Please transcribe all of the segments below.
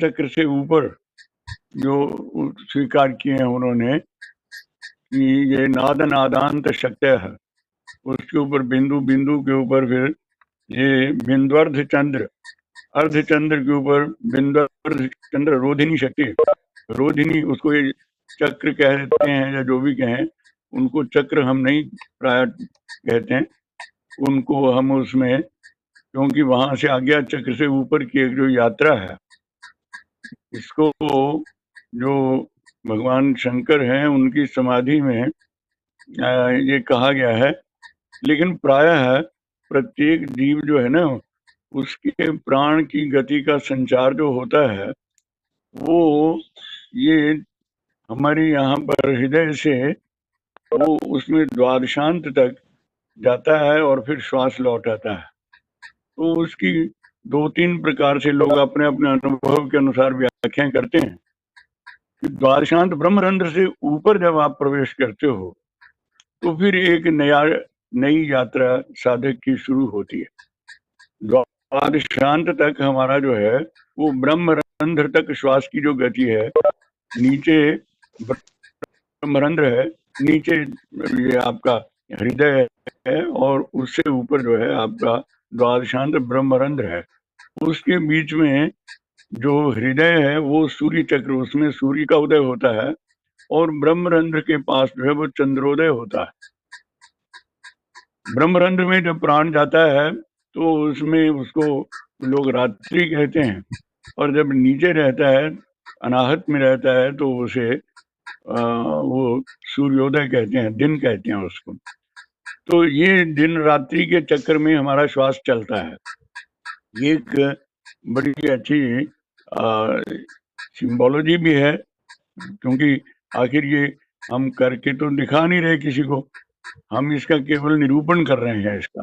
चक्र से ऊपर जो स्वीकार किए हैं उन्होंने कि ये नाद नादांत शक्य है, उसके ऊपर बिंदु, बिंदु के ऊपर फिर ये बिंदुअर्ध चंद्र, अर्धचंद्र के ऊपर बिंदुअर्ध चंद्र, रोधिनी शक्ति, रोधिनी उसको ये चक्र कहते हैं या जो भी कहें, उनको चक्र हम नहीं प्राय कहते हैं, उनको हम उसमें, क्योंकि वहां से आज्ञा चक्र से ऊपर की एक जो यात्रा है, इसको जो भगवान शंकर हैं उनकी समाधि में ये कहा गया है। लेकिन प्रायः प्रत्येक जीव जो है ना, उसके प्राण की गति का संचार जो होता है वो ये हमारे यहाँ पर हृदय से वो उसमें द्वादशांत तक जाता है और फिर श्वास लौट आता है। तो उसकी 2-3 प्रकार से लोग अपने अपने अनुभव के अनुसार व्याख्याएं करते हैं कि द्वादशांत ब्रह्मरंध्र से ऊपर जब आप प्रवेश करते हो तो फिर एक नई यात्रा साधक की शुरू होती है। द्वादशांत तक हमारा जो है वो ब्रह्मरंध्र तक श्वास की जो गति है, नीचे ब्रह्मरंध्र है, नीचे ये आपका हृदय है और उससे ऊपर जो है आपका द्वादशांत ब्रह्मरंध्र है। उसके बीच में जो हृदय है वो सूर्य चक्र, उसमें सूर्य का उदय होता है और ब्रह्मरंध्र के पास जो है वो चंद्रोदय होता है। ब्रह्मरंध्र में जब प्राण जाता है तो उसमें उसको लोग रात्रि कहते हैं, और जब नीचे रहता है, अनाहत में रहता है, तो उसे वो सूर्योदय कहते हैं, दिन कहते हैं उसको। तो ये दिन रात्रि के चक्कर में हमारा श्वास चलता है। ये एक बड़ी अच्छी सिंबोलॉजी भी है, क्योंकि आखिर ये हम करके तो दिखा नहीं रहे किसी को, हम इसका केवल निरूपण कर रहे हैं इसका।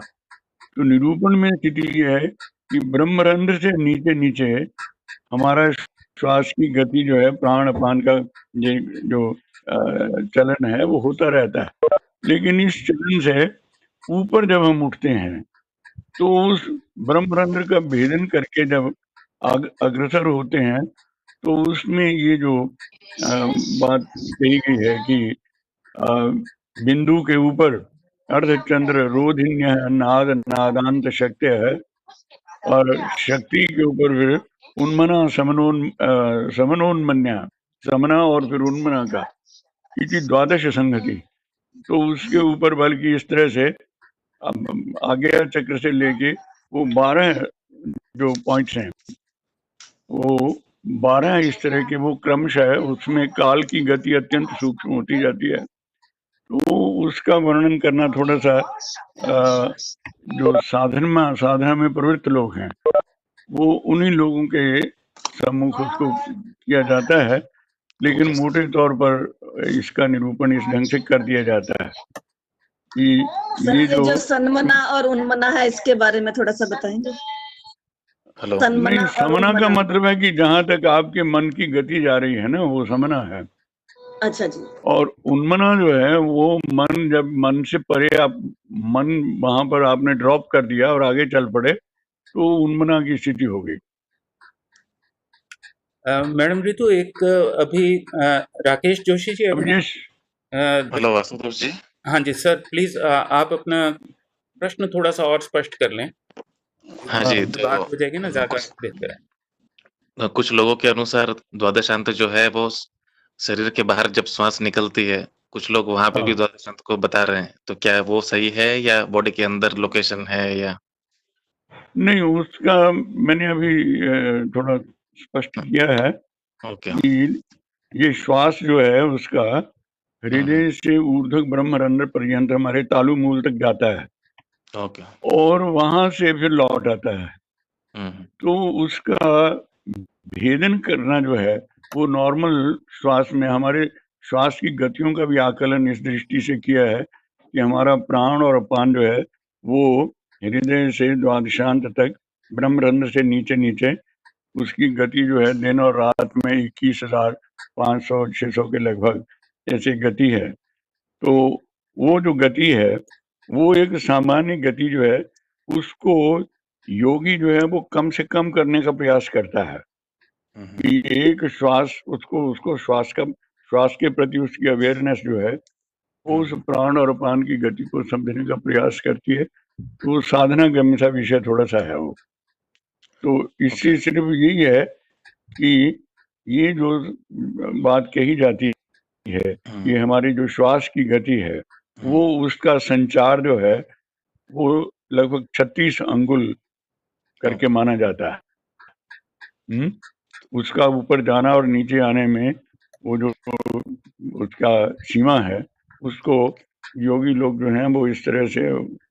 तो निरूपण में स्थिति ये है कि ब्रह्मरंध्र से नीचे नीचे हमारा श्वास की गति जो है, प्राण अपान का जो चलन है वो होता रहता है। लेकिन इस चलन से ऊपर जब हम उठते हैं तो उस ब्रह्मरंध्र का भेदन करके जब अग्रसर होते हैं तो उसमें ये जो बात कही गई है कि बिंदु के ऊपर अर्धचंद्र रोधिन्य नाद नादांत शक्ति है, और शक्ति के ऊपर फिर उन्मना समनोन्मन्या, समना और फिर उन्मना का इति द्वादश संगति। तो उसके ऊपर बल्कि इस तरह से आज्ञा चक्र से लेके वो 12 जो पॉइंट्स हैं वो 12 इस तरह के वो क्रमशः है, उसमें काल की गति अत्यंत सूक्ष्म होती जाती है। तो उसका वर्णन करना थोड़ा सा जो साधना में प्रवृत्त लोग हैं वो उन्हीं लोगों के सम्मुख उसको किया जाता है, लेकिन मोटे तौर पर इसका निरूपण इस ढंग से कर दिया जाता है कि ये जो सन्मना और उन्मना है इसके बारे में थोड़ा सा बताएंगे। हेलो, नहीं, समना का मतलब है कि जहां तक आपके मन की गति जा रही है ना वो समना है। अच्छा जी। और उन्मना जो है वो मन, जब मन से परे आप मन वहां पर आपने ड्रॉप कर दिया और आगे चल पड़े तो उन्मना की स्थिति हो गई। मैडम रितु, एक अभी राकेश जोशी जी हेलो वासुदेव जी। हाँ जी सर, प्लीज आप अपना प्रश्न थोड़ा सा और स्पष्ट कर लें। हाँ जी, तो बात हो जाएगी ना ज्यादा बेहतर है। कुछ लोगों के अनुसार द्वादशांत जो है वो शरीर के बाहर जब श्वास निकलती है, कुछ लोग वहां पे भी द्वादशांत को बता रहे हैं, तो क्या वो सही है या बॉडी के अंदर लोकेशन है या नहीं? उसका मैंने अभी थोड़ा स्पष्ट किया है कि ये श्वास जो है उसका हृदय से ऊर्ध्व ब्रह्मरंध्र पर्यंत हमारे तालु मूल तक जाता है और वहां से फिर लौट आता है। तो उसका भेदन करना जो है वो नॉर्मल श्वास में, हमारे श्वास की गतियों का भी आकलन इस दृष्टि से किया है कि हमारा प्राण और अपान जो है वो हृदय से द्वादशांत तक ब्रह्मरंध्र से नीचे नीचे उसकी गति जो है दिन और रात में 21,500-600 के लगभग ऐसी गति है। तो वो जो गति है वो एक सामान्य गति जो है उसको योगी जो है वो कम से कम करने का प्रयास करता है। कि एक श्वास उसको श्वास के प्रति उसकी अवेयरनेस जो है वो उस प्राण और अपान की गति को समझने का प्रयास करती है। तो साधना गम्य सा विषय थोड़ा सा है वो। तो इससे सिर्फ यही है कि ये जो बात कही जाती है कि हमारी जो श्वास की गति है वो उसका संचार जो है वो लगभग 36 अंगुल करके माना जाता है। उसका ऊपर जाना और नीचे आने में वो जो उसका सीमा है उसको योगी लोग जो हैं वो इस तरह से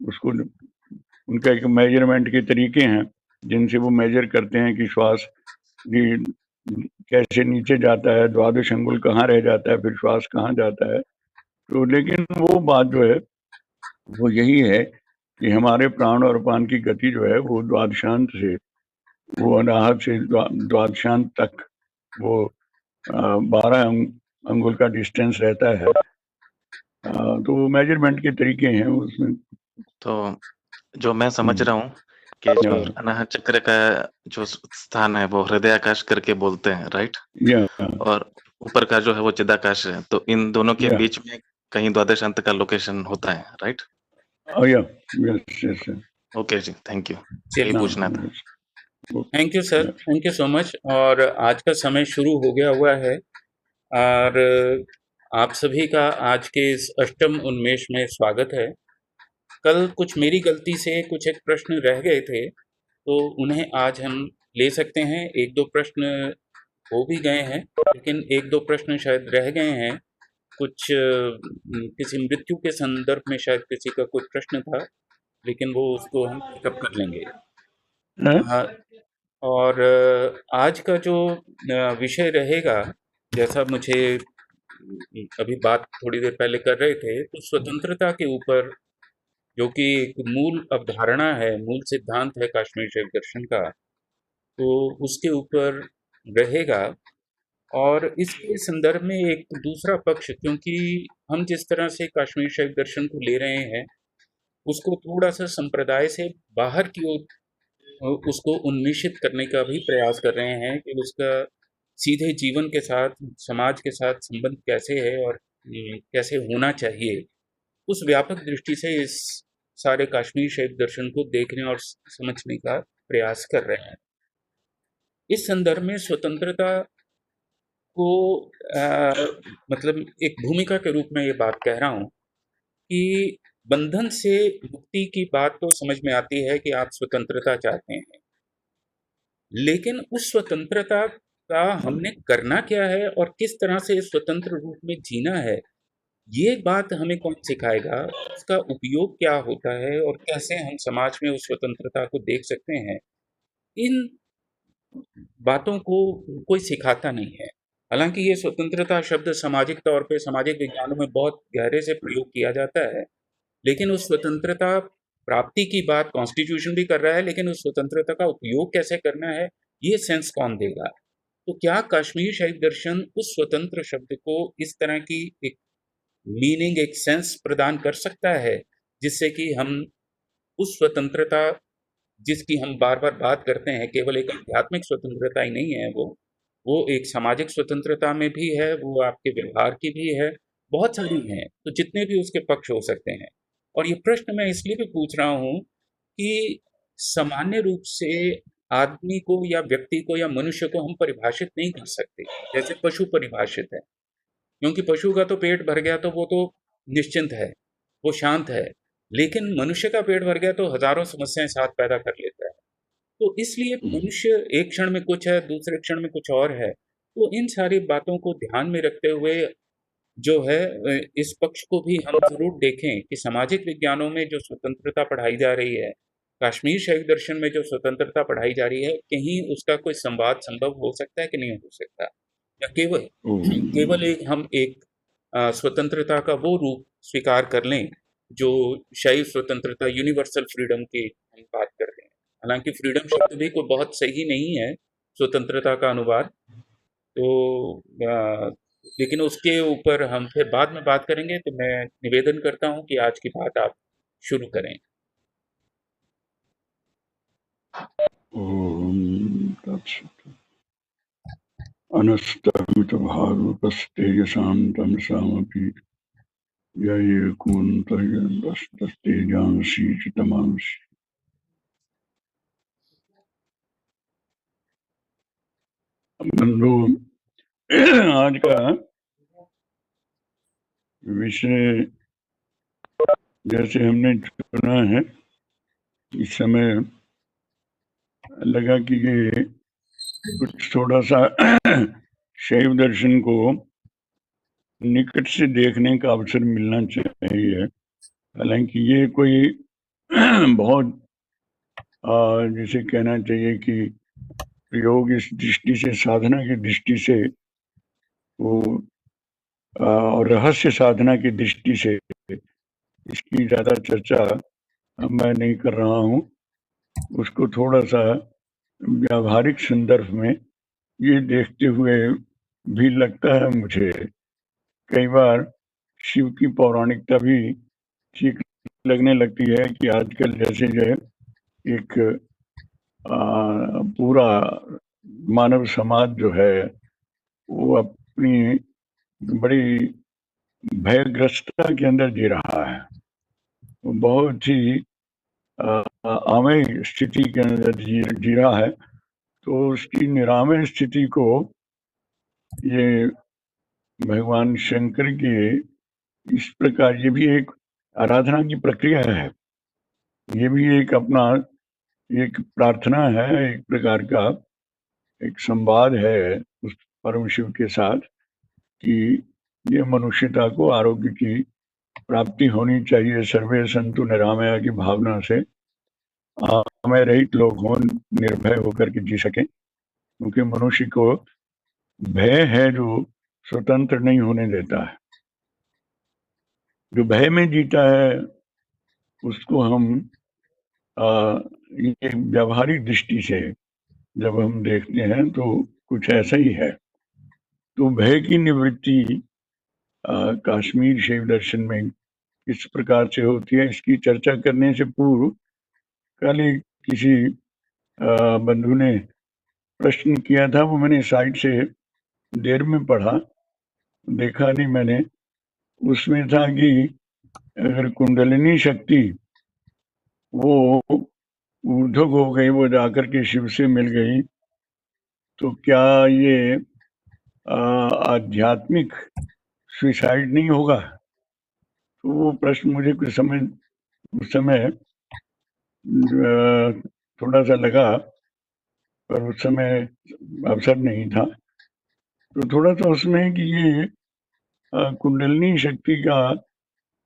उसको उनका एक मेजरमेंट के तरीके हैं जिनसे वो मेजर करते हैं कि श्वास कैसे नीचे जाता है, द्वादश अंगुल कहाँ रह जाता है, फिर श्वास कहाँ जाता है। तो लेकिन वो बात जो है वो यही है कि हमारे प्राण और अपान की गति जो है वो द्वादशांत से वो अनाहत से द्वादशांत तक वो 12 अंगुल का डिस्टेंस रहता है। तो मेजरमेंट के तरीके हैं उसमें। तो जो मैं समझ रहा हूँ कि जो अनाहत चक्र का जो स्थान है वो हृदयाकाश करके बोलते हैं, राइट? और ऊपर का जो है वो चिदाकाश है। तो इन दोनों के बीच में कहीं द्वादशांत का लोकेशन होता है, राइट? ओके जी, थैंक यू। यही पूछना था। Thank you sir, thank you so much. और आज का समय शुरू हो गया हुआ है और आप सभी का आज के इस अष्टम उन्मेष में स्वागत है। कल कुछ मेरी गलती से कुछ एक प्रश्न रह गए थे तो उन्हें आज हम ले सकते हैं। एक दो प्रश्न हो भी गए हैं लेकिन एक दो प्रश्न शायद रह गए हैं। कुछ किसी मृत्यु के संदर्भ में शायद किसी का कोई प्रश्न था लेकिन वो उसको हम पिकअप कर लेंगे। हाँ, और आज का जो विषय रहेगा, जैसा मुझे अभी बात थोड़ी देर पहले कर रहे थे, तो स्वतंत्रता के ऊपर जो कि एक मूल अवधारणा है, मूल सिद्धांत है कश्मीर शैव दर्शन का, तो उसके ऊपर रहेगा। और इसके संदर्भ में एक दूसरा पक्ष, क्योंकि हम जिस तरह से कश्मीर शैव दर्शन को ले रहे हैं उसको थोड़ा सा संप्रदाय से बाहर की ओर उसको उन्मिषित करने का भी प्रयास कर रहे हैं कि उसका सीधे जीवन के साथ, समाज के साथ संबंध कैसे है और कैसे होना चाहिए, उस व्यापक दृष्टि से इस सारे कश्मीर शैव दर्शन को देखने और समझने का प्रयास कर रहे हैं। इस संदर्भ में स्वतंत्रता को मतलब एक भूमिका के रूप में ये बात कह रहा हूँ कि बंधन से मुक्ति की बात तो समझ में आती है कि आप स्वतंत्रता चाहते हैं, लेकिन उस स्वतंत्रता का हमने करना क्या है और किस तरह से स्वतंत्र रूप में जीना है, ये बात हमें कौन सिखाएगा, उसका उपयोग क्या होता है और कैसे हम समाज में उस स्वतंत्रता को देख सकते हैं, इन बातों को कोई सिखाता नहीं है। हालांकि ये स्वतंत्रता शब्द सामाजिक तौर पे सामाजिक विज्ञानों में बहुत गहरे से प्रयोग किया जाता है, लेकिन उस स्वतंत्रता प्राप्ति की बात कॉन्स्टिट्यूशन भी कर रहा है, लेकिन उस स्वतंत्रता का उपयोग कैसे करना है ये सेंस कौन देगा। तो क्या कश्मीर शैव दर्शन उस स्वतंत्र शब्द को इस तरह की एक मीनिंग, एक सेंस प्रदान कर सकता है जिससे कि हम उस स्वतंत्रता जिसकी हम बार बार बात करते हैं, केवल एक आध्यात्मिक स्वतंत्रता ही नहीं है, वो एक सामाजिक स्वतंत्रता में भी है, वो आपके व्यवहार की भी है, बहुत सारी हैं, तो जितने भी उसके पक्ष हो सकते हैं। और ये प्रश्न मैं इसलिए भी पूछ रहा हूँ कि सामान्य रूप से आदमी को या व्यक्ति को या मनुष्य को हम परिभाषित नहीं कर सकते जैसे पशु परिभाषित है, क्योंकि पशु का तो पेट भर गया तो वो तो निश्चिंत है, वो शांत है, लेकिन मनुष्य का पेट भर गया तो हजारों समस्याएं साथ पैदा कर लेता है। तो इसलिए मनुष्य एक क्षण में कुछ है, दूसरे क्षण में कुछ और है। तो इन सारी बातों को ध्यान में रखते हुए जो है इस पक्ष को भी हम जरूर देखें कि सामाजिक विज्ञानों में जो स्वतंत्रता पढ़ाई जा रही है, कश्मीर शैव दर्शन में जो स्वतंत्रता पढ़ाई जा रही है, कहीं उसका कोई संवाद संभव हो सकता है कि नहीं हो सकता, या केवल हम एक स्वतंत्रता का वो रूप स्वीकार कर लें जो शैव स्वतंत्रता, यूनिवर्सल फ्रीडम की हम बात करते हैं। हालांकि फ्रीडम शब्द भी कोई बहुत सही नहीं है स्वतंत्रता का अनुवाद, तो लेकिन उसके ऊपर हम फिर बाद में बात करेंगे। तो मैं निवेदन करता हूं कि आज की बात आप शुरू करें। अनस्तमितभारूपस्तेजसां तमसामपि ययेकोऽन्तर्यन्तस्तस्तेजांसि च तमांसि। बंधु, आज का विषय जैसे हमने चुना है, इस समय लगा कि ये कुछ थोड़ा सा शैव दर्शन को निकट से देखने का अवसर मिलना चाहिए। हालांकि ये कोई बहुत जिसे कहना चाहिए कि प्रयोग इस दृष्टि से, साधना की दृष्टि से वो और रहस्य साधना की दृष्टि से इसकी ज्यादा चर्चा मैं नहीं कर रहा हूँ। उसको थोड़ा सा व्यावहारिक संदर्भ में ये देखते हुए भी लगता है मुझे कई बार शिव की पौराणिकता भी ठीक लगने लगती है कि आजकल जैसे जो है एक पूरा मानव समाज जो है वो अपनी बड़ी भयग्रस्तता के अंदर जी रहा है, वो बहुत ही आमय स्थिति के अंदर जी रहा है। तो उसकी निरामय स्थिति को ये भगवान शंकर के इस प्रकार, ये भी एक आराधना की प्रक्रिया है, ये भी एक अपना एक प्रार्थना है, एक प्रकार का एक संवाद है उस परम शिव के साथ कि ये मनुष्यता को आरोग्य की प्राप्ति होनी चाहिए, सर्वे संतु निरामया की भावना से आमय रहित लोग हों, निर्भय होकर के जी सकें। क्योंकि मनुष्य को भय है जो स्वतंत्र नहीं होने देता है। जो भय में जीता है उसको हम ये व्यावहारिक दृष्टि से जब हम देखते हैं तो कुछ ऐसा ही है। तो भय की निवृत्ति कश्मीर शैव दर्शन में किस प्रकार से होती है, इसकी चर्चा करने से पूर्व कल ही किसी बंधु ने प्रश्न किया था, वो मैंने साइड से देर में पढ़ा, देखा नहीं मैंने। उसमें था कि अगर कुंडलिनी शक्ति वो ऊर्ध्व हो गई, वो जाकर के शिव से मिल गई, तो क्या ये आध्यात्मिक सुसाइड नहीं होगा? तो वो प्रश्न मुझे कुछ समझ उस समय थोड़ा सा लगा, पर उस समय अवसर नहीं था। तो थोड़ा सा उसमें कि ये कुंडलिनी शक्ति का,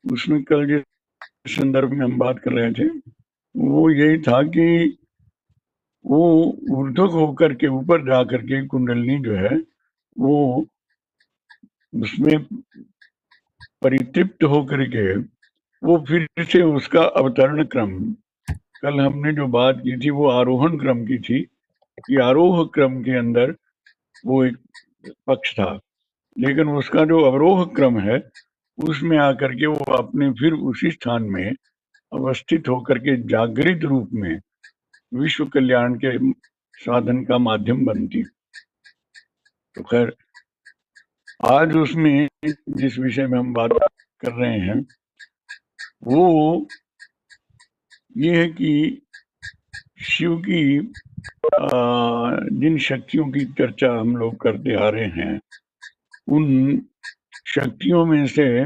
उसमें कल जिस संदर्भ में हम बात कर रहे थे वो यही था कि वो ऊर्ध्व होकर के ऊपर जा करके कुंडलिनी जो है वो उसमें परितृप्त होकर के वो फिर से उसका अवतरण क्रम, कल हमने जो बात की थी वो आरोहण क्रम की थी कि आरोह क्रम के अंदर वो एक पक्ष था, लेकिन उसका जो अवरोह क्रम है उसमें आकर के वो अपने फिर उसी स्थान में अवस्थित होकर के जागृत रूप में विश्व कल्याण के साधन का माध्यम बनती। तो खैर आज उसमें जिस विषय में हम बात कर रहे हैं वो ये है कि शिव की जिन शक्तियों की चर्चा हम लोग करते आ रहे हैं उन शक्तियों में से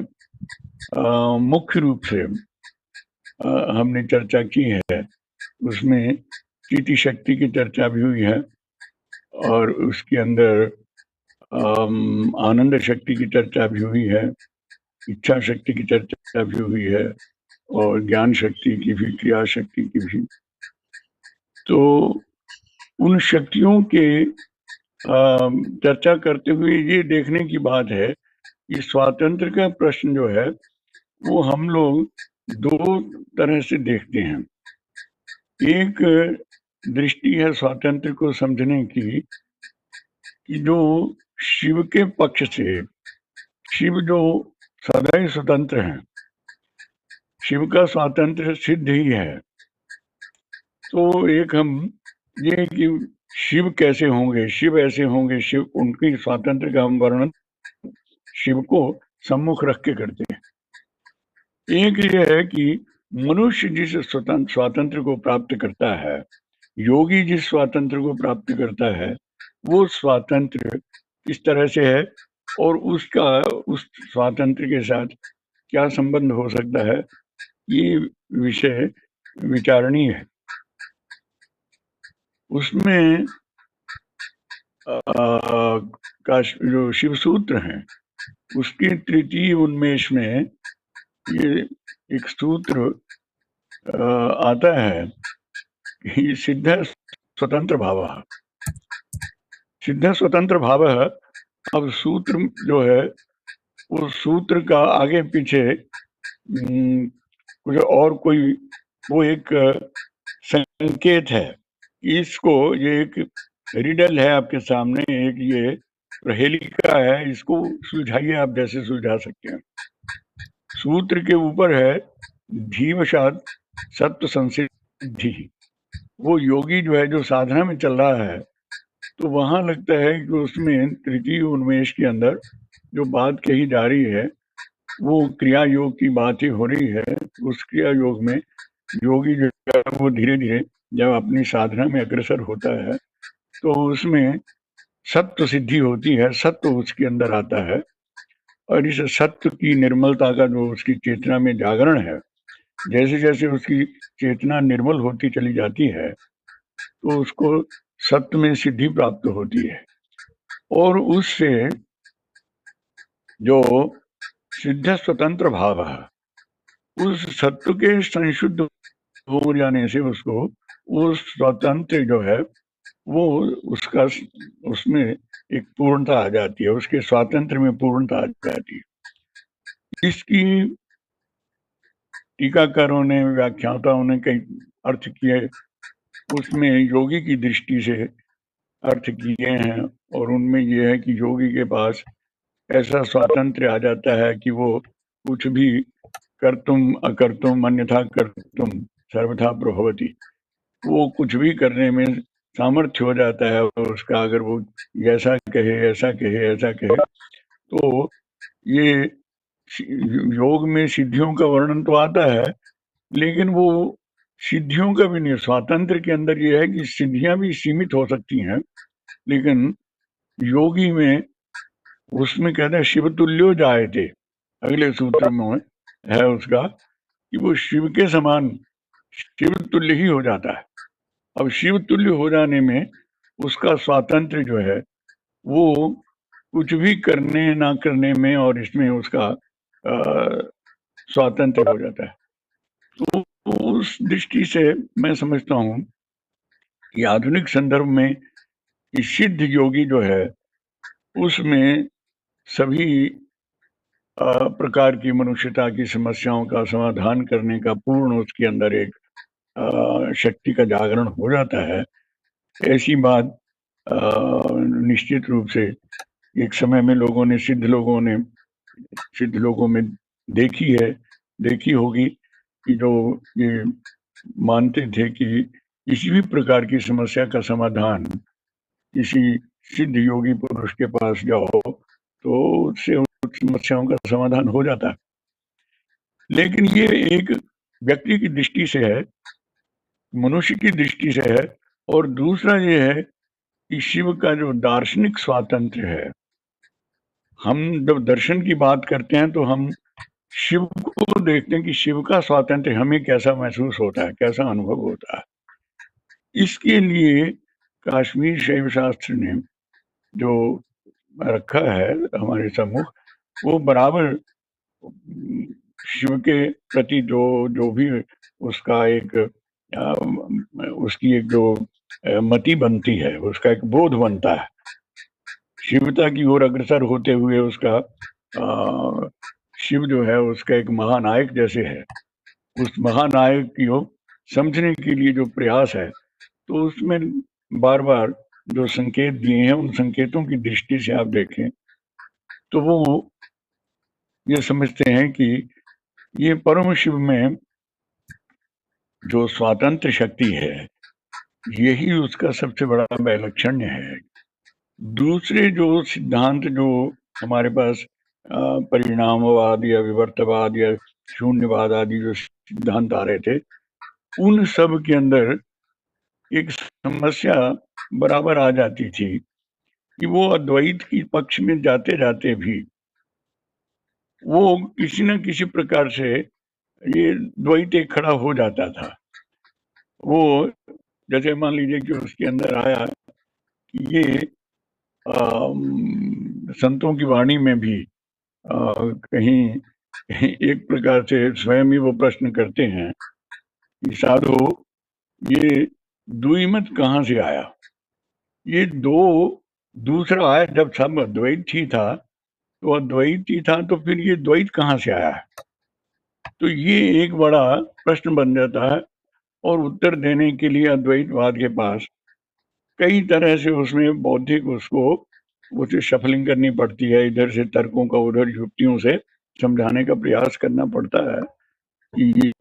मुख्य रूप से हमने चर्चा की है, उसमें चीति शक्ति की चर्चा भी हुई है और उसके अंदर आनंद शक्ति की चर्चा भी हुई है, इच्छा शक्ति की चर्चा भी हुई है और ज्ञान शक्ति की भी, क्रिया शक्ति की भी। तो उन शक्तियों के चर्चा करते हुए ये देखने की बात है कि स्वातंत्र का प्रश्न जो है वो हम लोग दो तरह से देखते हैं। एक दृष्टि है स्वातंत्र को समझने की कि जो शिव के पक्ष से, शिव जो सदैव स्वतंत्र हैं, शिव का स्वातंत्र सिद्ध ही है। तो एक हम ये कि शिव कैसे होंगे, शिव ऐसे होंगे, शिव उनकी स्वातंत्र का हम वर्णन शिव को सम्मुख रख के करते हैं। एक ये है कि मनुष्य जिस स्वातंत्र को प्राप्त करता है, योगी जिस स्वातंत्र को प्राप्त करता है, वो स्वातंत्र किस तरह से है और उसका उस स्वातंत्र के साथ क्या संबंध हो सकता है, ये विषय विचारणीय है। उसमें जो शिव सूत्र हैं उसके तृतीय उन्मेष में ये एक सूत्र आता है कि सिद्ध स्वतंत्र भाव। सिद्ध स्वतंत्र भाव। अब सूत्र जो है उस सूत्र का आगे पीछे कुछ और कोई वो एक संकेत है। इसको ये एक रिडल है आपके सामने, एक ये प्रहेलिका है, इसको सुलझाइए आप जैसे सुलझा सकते हैं। सूत्र के ऊपर है धीवशाद सत्व संसिद्धि। वो योगी जो है जो साधना में चल रहा है तो वहां लगता है कि उसमें तृतीय उन्मेष के अंदर जो बात कही जा रही है वो क्रिया योग की बात ही हो रही है। उस क्रिया योग में योगी जो है वो धीरे धीरे जब अपनी साधना में अग्रसर होता है तो उसमें सत्व सिद्धि होती है, सत्व उसके अंदर आता है और इस सत्व की निर्मलता का जो उसकी चेतना में जागरण है, जैसे जैसे उसकी चेतना निर्मल होती चली जाती है तो उसको सत्व में सिद्धि प्राप्त होती है और उससे जो सिद्ध स्वतंत्र भाव है उस सत्व के संशुद्ध हो जाने से उसको वो स्वतंत्र जो है वो उसका उसमें एक पूर्णता आ जाती है, उसके स्वातंत्र में पूर्णता आ जाती है। इसकी टीकाकारों ने, व्याख्याताओं ने कई अर्थ किए, उसमें योगी की दृष्टि से अर्थ किए हैं और उनमें यह है कि योगी के पास ऐसा स्वातंत्र आ जाता है कि वो कुछ भी कर्तुम अकर्तुम अन्यथा कर्तुम सर्वथा प्रभवति, वो कुछ भी करने में सामर्थ्य हो जाता है उसका। अगर वो ऐसा कहे ऐसा कहे ऐसा कहे तो ये योग में सिद्धियों का वर्णन तो आता है लेकिन वो सिद्धियों का भी नहीं, स्वातंत्र के अंदर ये है कि सिद्धियां भी सीमित हो सकती हैं लेकिन योगी में उसमें कहते हैं शिव तुल्यो जाए थे, अगले सूत्र में है उसका कि वो शिव के समान शिव तुल्य ही हो जाता है। अब शिव तुल्य हो जाने में उसका स्वातंत्र जो है वो कुछ भी करने ना करने में और इसमें उसका स्वातंत्र हो जाता है। तो उस दृष्टि से मैं समझता हूँ कि आधुनिक संदर्भ में सिद्ध योगी जो है उसमें सभी प्रकार की मनुष्यता की समस्याओं का समाधान करने का पूर्ण उसके अंदर एक शक्ति का जागरण हो जाता है। ऐसी बात निश्चित रूप से एक समय में सिद्ध लोगों में देखी होगी कि जो ये मानते थे कि किसी भी प्रकार की समस्या का समाधान किसी सिद्ध योगी पुरुष के पास जाओ तो उससे उस समस्याओं का समाधान हो जाता है। लेकिन ये एक व्यक्ति की दृष्टि से है, मनुष्य की दृष्टि से है और दूसरा ये है कि शिव का जो दार्शनिक स्वातंत्र है, हम जब दर्शन की बात करते हैं तो हम शिव को देखते हैं कि शिव का स्वातंत्र हमें कैसा महसूस होता है, कैसा अनुभव होता है। इसके लिए काश्मीर शैव शास्त्र ने जो रखा है हमारे सम्मुख, वो बराबर शिव के प्रति जो भी उसका एक उसकी एक जो मति बनती है, उसका एक बोध बनता है, शिवता की ओर अग्रसर होते हुए उसका शिव जो है उसका एक महानायक जैसे है, उस महानायक की ओर समझने के लिए जो प्रयास है तो उसमें बार बार जो संकेत दिए हैं उन संकेतों की दृष्टि से आप देखें तो वो ये समझते हैं कि ये परम शिव में जो स्वातंत्र शक्ति है यही उसका सबसे बड़ा वैलक्षण्य है। दूसरे जो सिद्धांत जो हमारे पास परिणामवाद या विवर्तवाद या शून्यवाद आदि जो सिद्धांत आ रहे थे, उन सब के अंदर एक समस्या बराबर आ जाती थी कि वो अद्वैत की पक्ष में जाते जाते भी वो किसी न किसी प्रकार से ये द्वैत एक खड़ा हो जाता था। वो जैसे मान लीजिए कि उसके अंदर आया कि ये संतों की वाणी में भी कहीं एक प्रकार से स्वयं ही वो प्रश्न करते हैं कि साधु ये द्विमत कहाँ से आया? ये दूसरा आया, जब सब अद्वैत ही था तो अद्वैत ही था, तो फिर ये द्वैत कहाँ से आया है? तो ये एक बड़ा प्रश्न बन जाता है और उत्तर देने के लिए अद्वैतवाद के पास कई तरह से उसमें बौद्धिक उसे शफलिंग करनी पड़ती है, इधर से तर्कों का उधर युक्तियों से समझाने का प्रयास करना पड़ता है कि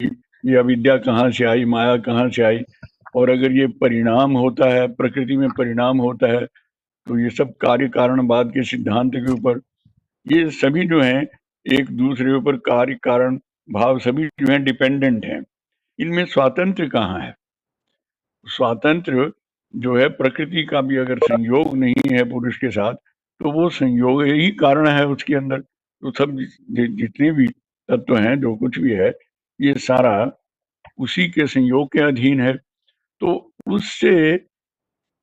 ये अविद्या कहाँ से आई, माया कहाँ से आई, और अगर ये परिणाम होता है, प्रकृति में परिणाम होता है, तो ये सब कार्य कारणवाद के सिद्धांत के ऊपर ये सभी जो हैं एक दूसरे ऊपर कार्य कारण भाव सभी जो हैं डिपेंडेंट हैं। इनमें स्वातंत्र कहाँ है? स्वातंत्र जो है प्रकृति का भी अगर संयोग नहीं है पुरुष के साथ, तो वो संयोग ही कारण है उसके अंदर। तो सब जितने भी तत्व हैं, जो कुछ भी है, ये सारा उसी के संयोग के अधीन है। तो उससे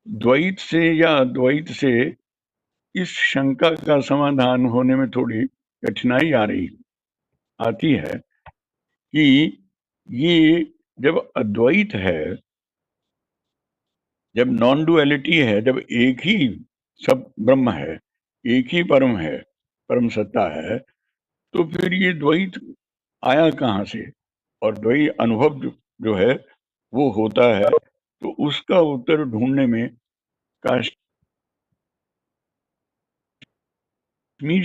द्वैत से या अद्वैत से इस शंका का समाधान होने में थोड़ी कठिनाई आती है कि ये जब अद्वैत है, जब नॉन डुअलिटी है, जब एक ही सब ब्रह्म है, एक ही परम है, परम सत्ता है, तो फिर ये द्वैत आया कहाँ से? और द्वैत अनुभव जो है वो होता है, तो उसका उत्तर ढूंढने में कश्मीर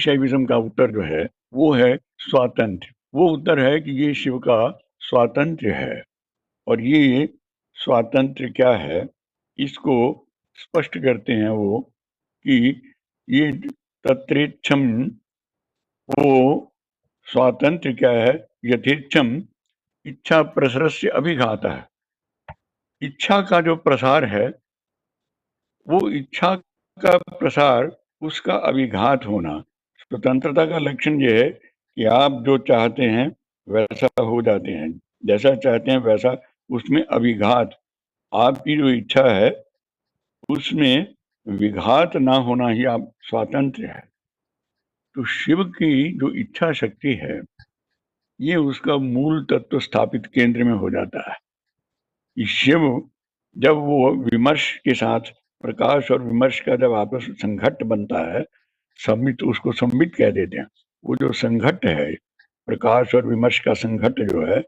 शैविज्म का उत्तर जो है वो है स्वातंत्र। वो उत्तर है कि ये शिव का स्वातंत्र है। और ये स्वातंत्र क्या है, इसको स्पष्ट करते हैं वो कि ये तत्रेच्छम, वो स्वातंत्र क्या है? यथेच्छम इच्छा प्रसरस्य अभिघात है। इच्छा का जो प्रसार है, वो इच्छा का प्रसार, उसका अभिघात होना। स्वतंत्रता का लक्षण ये है कि आप जो चाहते हैं वैसा हो जाते हैं, जैसा चाहते हैं वैसा, उसमें अभिघात, आपकी जो इच्छा है उसमें विघात ना होना ही आप स्वातंत्र है। तो शिव की जो इच्छा शक्ति है, ये उसका मूल तत्व स्थापित केंद्र में हो जाता है। कि शिव जब वो विमर्श के साथ, प्रकाश और विमर्श का जब आपस में संघट्ट बनता है, सम्मित, उसको सम्मित कह देते हैं, वो जो संघट्ट है, प्रकाश और विमर्श का संघट्ट जो है,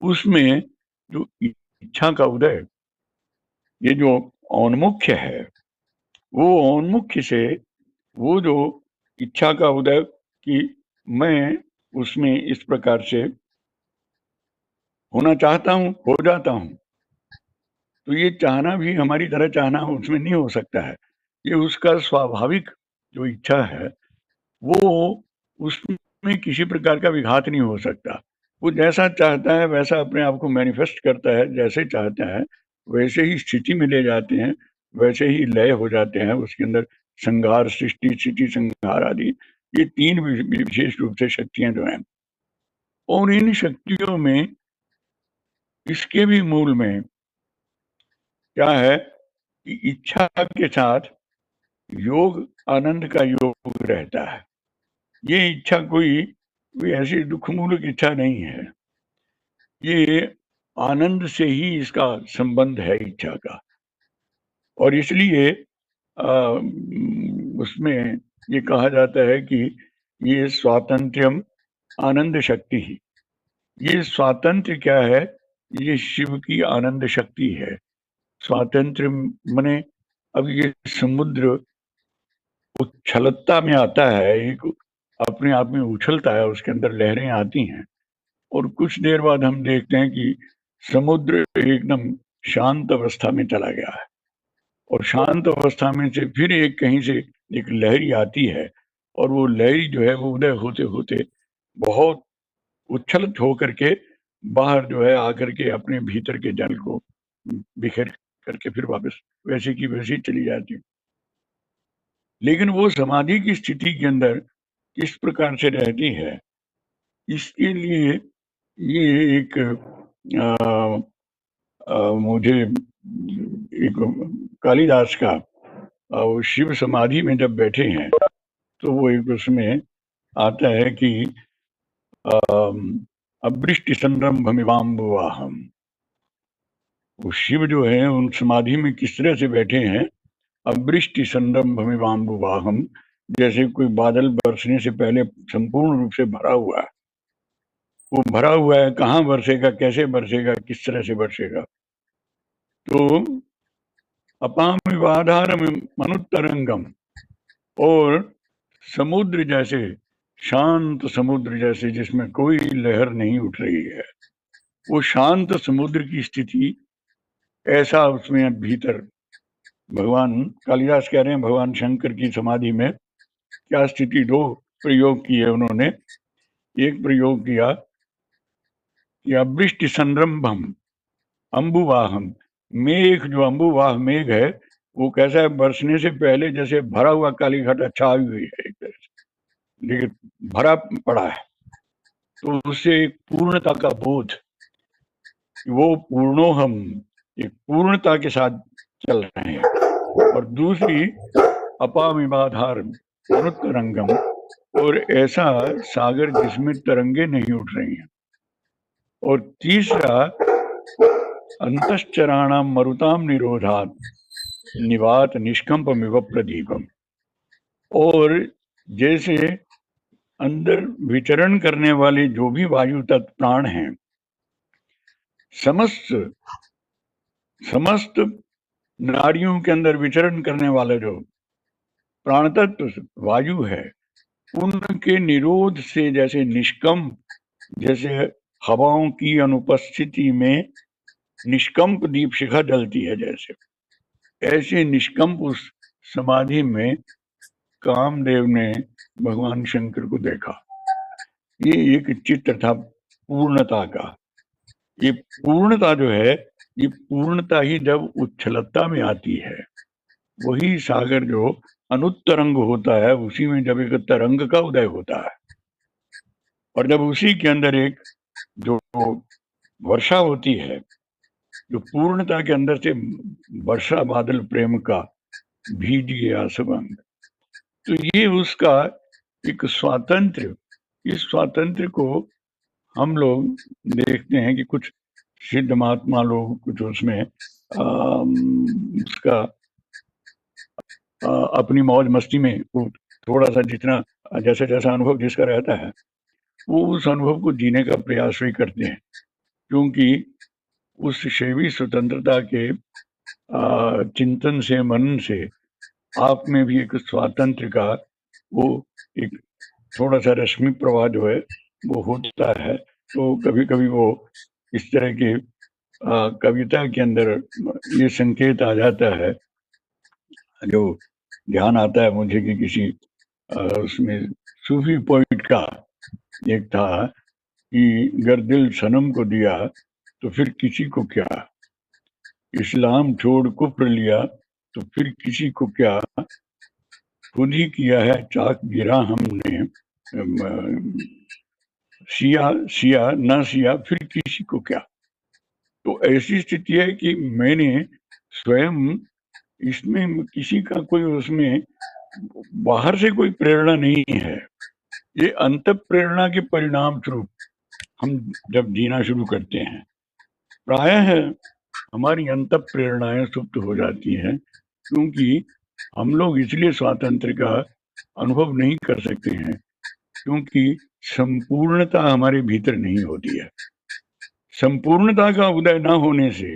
उसमें जो इच्छा का उदय, ये जो औन्मुख्य है, वो औन्मुख्य से वो जो इच्छा का उदय कि मैं उसमें इस प्रकार से होना चाहता हूँ, हो जाता हूँ, तो ये चाहना भी हमारी तरह चाहना उसमें नहीं हो सकता है। ये उसका स्वाभाविक जो इच्छा है, वो उसमें किसी प्रकार का विघात नहीं हो सकता। वो जैसा चाहता है वैसा अपने आप को मैनिफेस्ट करता है, जैसे चाहता है वैसे ही स्थिति में ले जाते हैं, वैसे ही लय हो जाते हैं। उसके अंदर संघार, सृष्टि, स्थिति, संघार आदि, ये तीन विशेष रूप से शक्तियां जो हैं। और इन शक्तियों में इसके भी मूल में क्या है कि इच्छा के साथ योग, आनंद का योग रहता है। ये इच्छा कोई ऐसी दुखमूलक इच्छा नहीं है, ये आनंद से ही इसका संबंध है इच्छा का। और इसलिए उसमें ये कहा जाता है कि ये स्वातंत्र्यम आनंद शक्ति ही। ये स्वातंत्र्य क्या है? ये शिव की आनंद शक्ति है। स्वातंत्र्य मने, अब ये समुद्र उछलता में आता है, एक अपने आप में उछलता है, उसके अंदर लहरें आती हैं, और कुछ देर बाद हम देखते हैं कि समुद्र एकदम शांत अवस्था में चला गया है, और शांत अवस्था में से फिर एक कहीं से एक लहरी आती है, और वो लहरी जो है वो उदय होते होते बहुत उच्छलित होकर के बाहर जो है आकर के अपने भीतर के जल को बिखेर करके फिर वापस वैसे की वैसी चली जाती है। लेकिन वो समाधि की स्थिति के अंदर किस प्रकार से रहती है, इसके लिए ये एक मुझे एक कालिदास का वो शिव समाधि में जब बैठे हैं तो वो एक उसमें आता है कि अवृष्टि संरंभमिवाम्बुवाहम, वो शिव जो है उन समाधि में किस तरह से बैठे हैं, अवृष्टि संरंभमिवाम्बुवाहम, जैसे कोई बादल बरसने से पहले संपूर्ण रूप से भरा हुआ है। वो भरा हुआ है, कहाँ बरसेगा, कैसे बरसेगा, किस तरह से बरसेगा। तो अपामिवाधारम मनुत्तरंगम, और समुद्र जैसे, शांत समुद्र जैसे जिसमें कोई लहर नहीं उठ रही है, वो शांत समुद्र की स्थिति, ऐसा उसमें भीतर भगवान कालिदास कह रहे हैं भगवान शंकर की समाधि में क्या स्थिति, दो प्रयोग किए उन्होंने। एक प्रयोग किया कि अवृष्टि संरंभम अंबुवाहम, मेघ जो अंबुवाह मेघ है वो कैसा है, बरसने से पहले जैसे भरा हुआ काली घटा छाई हुई है एक तरह से, लेकिन भरा पड़ा है, तो उससे एक पूर्णता का बोध, वो पूर्णोहम, एक पूर्णता के साथ चल रहे हैं। और दूसरी अपामिबाधार अनुत्तरंगम, और ऐसा सागर जिसमें तरंगे नहीं उठ रही हैं। और तीसरा अंतश्चराणाम मरुताम निरोधात निवात निष्कंपमिव प्रदीपम, और जैसे अंदर विचरण करने वाले जो भी वायु तत्व प्राण हैं, समस्त नाड़ियों के अंदर विचरण करने वाले जो प्राण तत्व वायु है, उनके निरोध से जैसे निष्कंप, जैसे हवाओं की अनुपस्थिति में निष्कंप दीप शिखा जलती है, जैसे ऐसे निष्कंप उस समाधि में कामदेव ने भगवान शंकर को देखा। ये एक चित्र था पूर्णता का। ये पूर्णता जो है, ये पूर्णता ही जब उच्छलता में आती है, वही सागर जो अनुत्तरंग होता है, उसी में जब एक तरंग का उदय होता है, और जब उसी के अंदर एक जो वर्षा होती है, जो पूर्णता के अंदर से वर्षा बादल प्रेम का भीजिए आसवंग, तो ये उसका एक स्वातंत्र, इस स्वातंत्र को हम लोग देखते हैं कि कुछ सिद्ध महात्मा लोग कुछ उसमें उसका अपनी मौज मस्ती में वो थोड़ा सा जितना जैसा जैसा अनुभव जिसका रहता है, वो उस अनुभव को जीने का प्रयास भी करते हैं, क्योंकि उस शैवी स्वतंत्रता के चिंतन से, मनन से आप में भी एक स्वातंत्र का वो एक थोड़ा सा रश्मि प्रवाह जो है वो होता है। तो कभी कभी वो इस तरह के कविता के अंदर ये संकेत आ जाता है, जो ध्यान आता है मुझे कि किसी उसमें सूफी पोइट का एक था कि गर दिल सनम को दिया तो फिर किसी को क्या, इस्लाम छोड़ कुफ्र लिया तो फिर किसी को क्या, खुद ही किया है चाक गिरा हमने, सिया सिया ना सिया फिर किसी को क्या। तो ऐसी स्थिति है कि मैंने स्वयं इसमें किसी का कोई उसमें बाहर से कोई प्रेरणा नहीं है, ये अंत प्रेरणा के परिणाम स्वरूप हम जब जीना शुरू करते हैं, प्रायः हमारी अंत प्रेरणाएं सुप्त हो जाती हैं, क्योंकि हम लोग इसलिए स्वातंत्र का अनुभव नहीं कर सकते हैं क्योंकि संपूर्णता हमारे भीतर नहीं होती है। संपूर्णता का उदय न होने से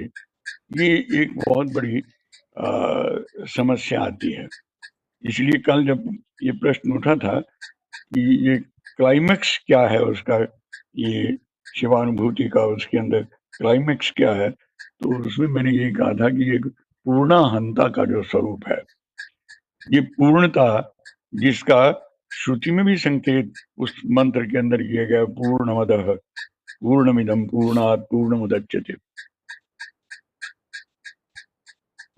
ये एक बहुत बड़ी समस्या आती है। इसलिए कल जब ये प्रश्न उठा था कि ये क्लाइमेक्स क्या है उसका, ये शिवानुभूति का उसके अंदर क्लाइमेक्स क्या है, तो उसमें मैंने ये कहा था कि एक पूर्णाहंता का जो स्वरूप है, ये पूर्णता जिसका श्रुति में भी संकेत उस मंत्र के अंदर किया गया, पूर्णमदः पूर्णमिदं पूर्णात् पूर्णमुदच्यते।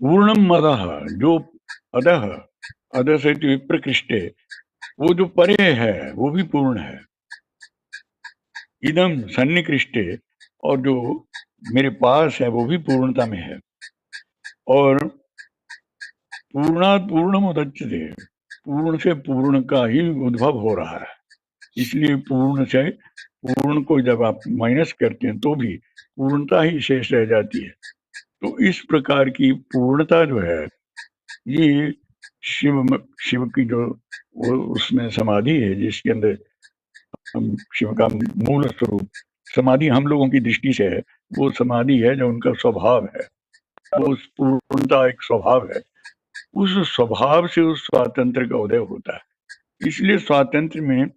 पूर्णम मदः, जो अधः, अधः से विप्रकृष्टे, वो जो परे है वो भी पूर्ण है। इदम सन्निकृष्टे, और जो मेरे पास है वो भी पूर्णता में है। और पूर्णात् पूर्णमुदच्यते, पूर्ण से पूर्ण का ही उद्भव हो रहा है। इसलिए पूर्ण से पूर्ण को जब आप माइनस करते हैं तो भी पूर्णता ही शेष रह जाती है। तो इस प्रकार की पूर्णता जो है, ये शिव की जो वो उसमें समाधि है, जिसके अंदर हम शिव का मूल स्वरूप समाधि हम लोगों की दृष्टि से है, वो समाधि है जो उनका स्वभाव है, वो उस पूर्णता एक स्वभाव है। उस स्वभाव से उस स्वातंत्र का उदय होता है। इसलिए स्वातंत्र में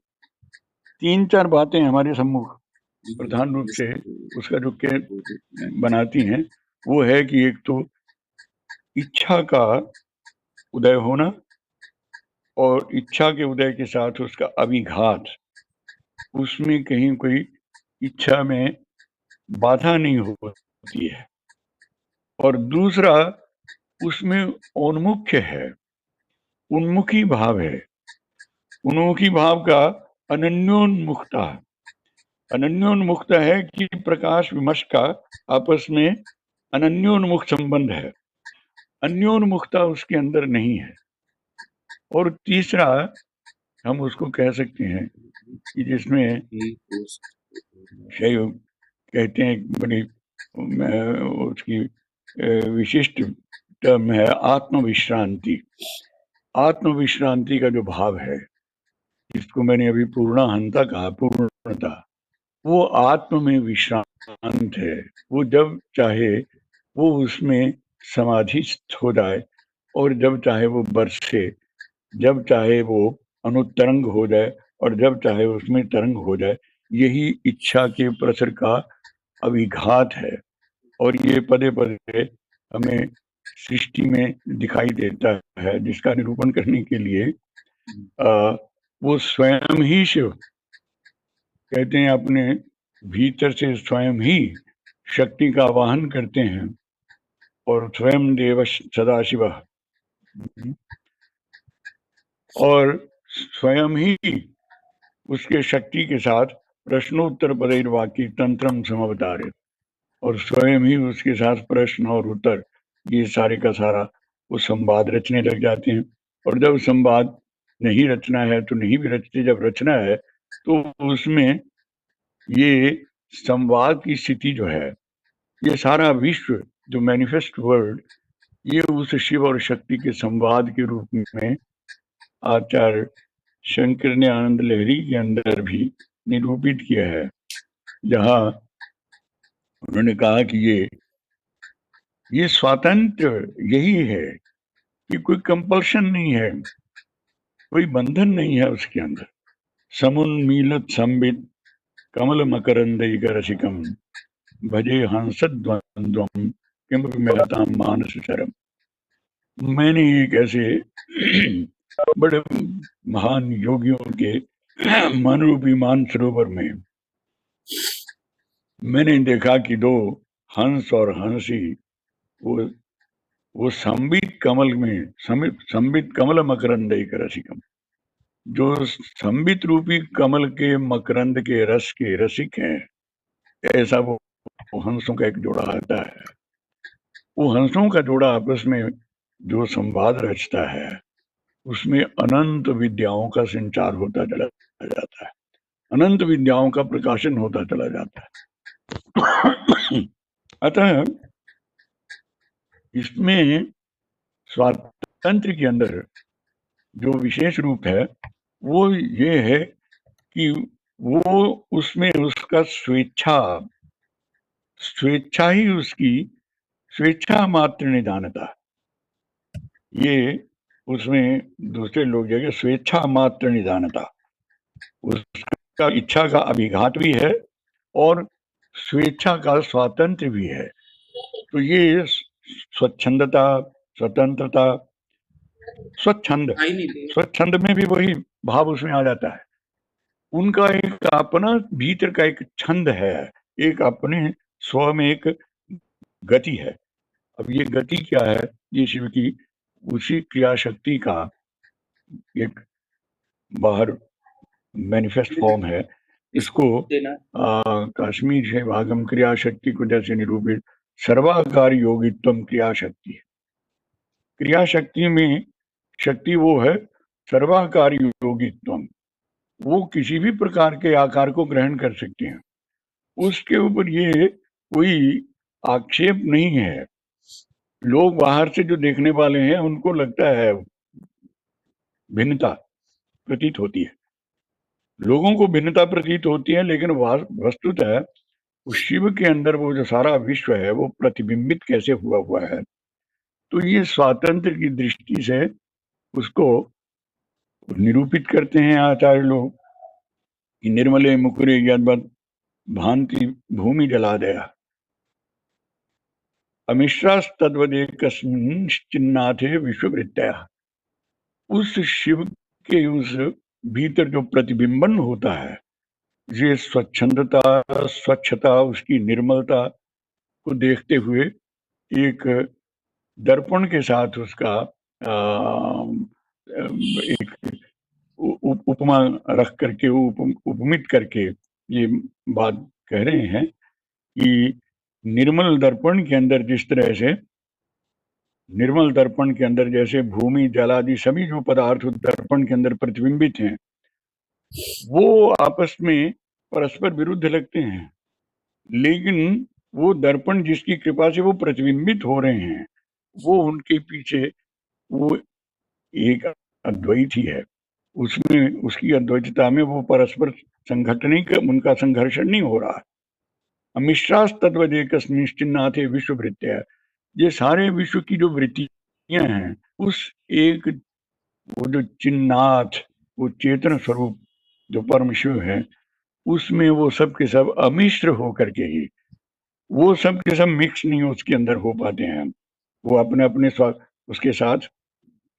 3-4 बातें हमारे सम्मुख प्रधान रूप से उसका जो के बनाती हैं, वो है कि एक तो इच्छा का उदय होना, और इच्छा के उदय के साथ उसका अभिघात, उसमें कहीं कोई इच्छा में बाधा नहीं होती है। और दूसरा, उसमें उन्मुख्य है, उन्मुखी भाव है। उन्मुखी भाव का अनन्योन्मुखता, अनन्योन्मुखता है कि प्रकाश विमर्श का आपस में अनन्योन्मुख संबंध है, अन्योन्मुखता उसके अंदर नहीं है। और तीसरा हम उसको कह सकते हैं कि जिसमें शैव कहते हैं, बड़ी उसकी विशिष्ट टर्म है आत्मविश्रांति। आत्मविश्रांति का जो भाव है, जिसको मैंने अभी पूर्णाहंता कहा, पूर्णता, वो आत्म में विश्रांत है। वो जब चाहे वो उसमें समाधिस्थ हो जाए, और जब चाहे वो बरसे, जब चाहे वो अनुतरंग हो जाए, और जब चाहे उसमें तरंग हो जाए। यही इच्छा के प्रसर का अभिघात है। और ये पदे पदे हमें सृष्टि में दिखाई देता है, जिसका निरूपण करने के लिए वो स्वयं ही शिव कहते हैं, अपने भीतर से स्वयं ही शक्ति का वाहन करते हैं, और स्वयं देव सदाशिव, और स्वयं ही उसके शक्ति के साथ प्रश्नोत्तर पदैर्वाक्य तंत्रम समवतारे, और स्वयं ही उसके साथ प्रश्न और उत्तर, ये सारे का सारा वो संवाद रचने लग जाते हैं। और जब संवाद नहीं रचना है तो नहीं भी रचते, जब रचना है तो उसमें ये संवाद की स्थिति जो है, ये सारा विश्व जो मैनिफेस्ट वर्ल्ड, ये उस शिव और शक्ति के संवाद के रूप में आचार्य शंकर ने आनंद लहरी के अंदर भी निरूपित किया है, जहाँ उन्होंने कहा कि ये स्वातंत्र यही है कि कोई कंपल्शन नहीं है, कोई बंधन नहीं है उसके अंदर। समुन्मीलत संबित कमल मकरंदयिक रसिकम भजे हंसद्वंद्वम किमपि महताम मानसचरम। मैंने एक ऐसे बड़े महान योगियों के मन रूपी मानसरोवर में मैंने देखा कि दो हंस और हंसी वो संबित कमल में, संबित कमल मकरंदयिक रसिकम, जो संबित रूपी कमल के मकरंद के रस के रसिक हैं, ऐसा वो हंसों का एक जोड़ा आता है। वो हंसों का जोड़ा आपस में जो संवाद रचता है, उसमें अनंत विद्याओं का संचार होता चला जाता है, अनंत विद्याओं का प्रकाशन होता चला जाता है। अतः इसमें स्वातंत्र के अंदर जो विशेष रूप है वो ये है कि वो उसमें उसका स्वेच्छा ही उसकी स्वेच्छा मात्र निदानता, ये उसमें दूसरे लोग जगह स्वेच्छा मात्र निदानता, उसका इच्छा का अभिघात भी है और स्वेच्छा का स्वातंत्र भी है। तो ये स्वच्छंदता, स्वतंत्रता, स्वच्छंद में भी वही भाव उसमें आ जाता है। उनका एक अपना भीतर का एक छंद है, एक अपने स्व में एक गति है। अब ये गति क्या है? ये शिव की उसी क्रिया शक्ति का एक बाहर मैनिफेस्ट फॉर्म है। इसको कश्मीर से भागम क्रिया शक्ति को जैसे निरूपित सर्वाकार योगित्वम क्रिया शक्ति है। क्रिया शक्ति में शक्ति वो है सर्वाकार योगित्वम, वो किसी भी प्रकार के आकार को ग्रहण कर सकते हैं। उसके ऊपर ये कोई आक्षेप नहीं है। लोग बाहर से जो देखने वाले हैं उनको लगता है भिन्नता प्रतीत होती है, लोगों को भिन्नता प्रतीत होती है, लेकिन वस्तुतः उस शिव के अंदर वो जो सारा विश्व है वो प्रतिबिंबित कैसे हुआ है। तो ये स्वातंत्र की दृष्टि से उसको निरूपित करते हैं आचार्य लोग कि निर्मले मुकुरे यद्वत् भांति भूमि जलादया अमिश्रास्तद्वदेकस्मिन् चिन्नाथे विश्ववृत्तया। उस शिव के उस भीतर जो प्रतिबिंबन होता है, ये स्वच्छंदता, स्वच्छता, उसकी निर्मलता को देखते हुए एक दर्पण के साथ उसका एक उपमा रख करके उपमित करके ये बात कह रहे हैं कि निर्मल दर्पण के अंदर जिस तरह से निर्मल दर्पण के अंदर जैसे भूमि जल आदि सभी जो पदार्थ दर्पण के अंदर प्रतिबिंबित हैं वो आपस में परस्पर विरुद्ध लगते हैं, लेकिन वो दर्पण जिसकी कृपा से वो प्रतिबिंबित हो रहे हैं वो उनके पीछे वो एक अद्वैत ही है। उसमें उसकी अद्वैतता में वो परस्पर संघटन नहीं, उनका संघर्षण नहीं हो रहा। अमिश्रास तद्वदेकस्मिन्नाथे विश्ववृत्तया, ये सारे विश्व की जो वृत्तियां हैं उस एक वो जो चिन्नाथ, वो चेतन स्वरूप जो परम शिव है, उसमें वो सब के सब अमिश्र हो करके ही वो सब के सब मिक्स नहीं उसके अंदर हो पाते हैं, वो अपने अपने उसके साथ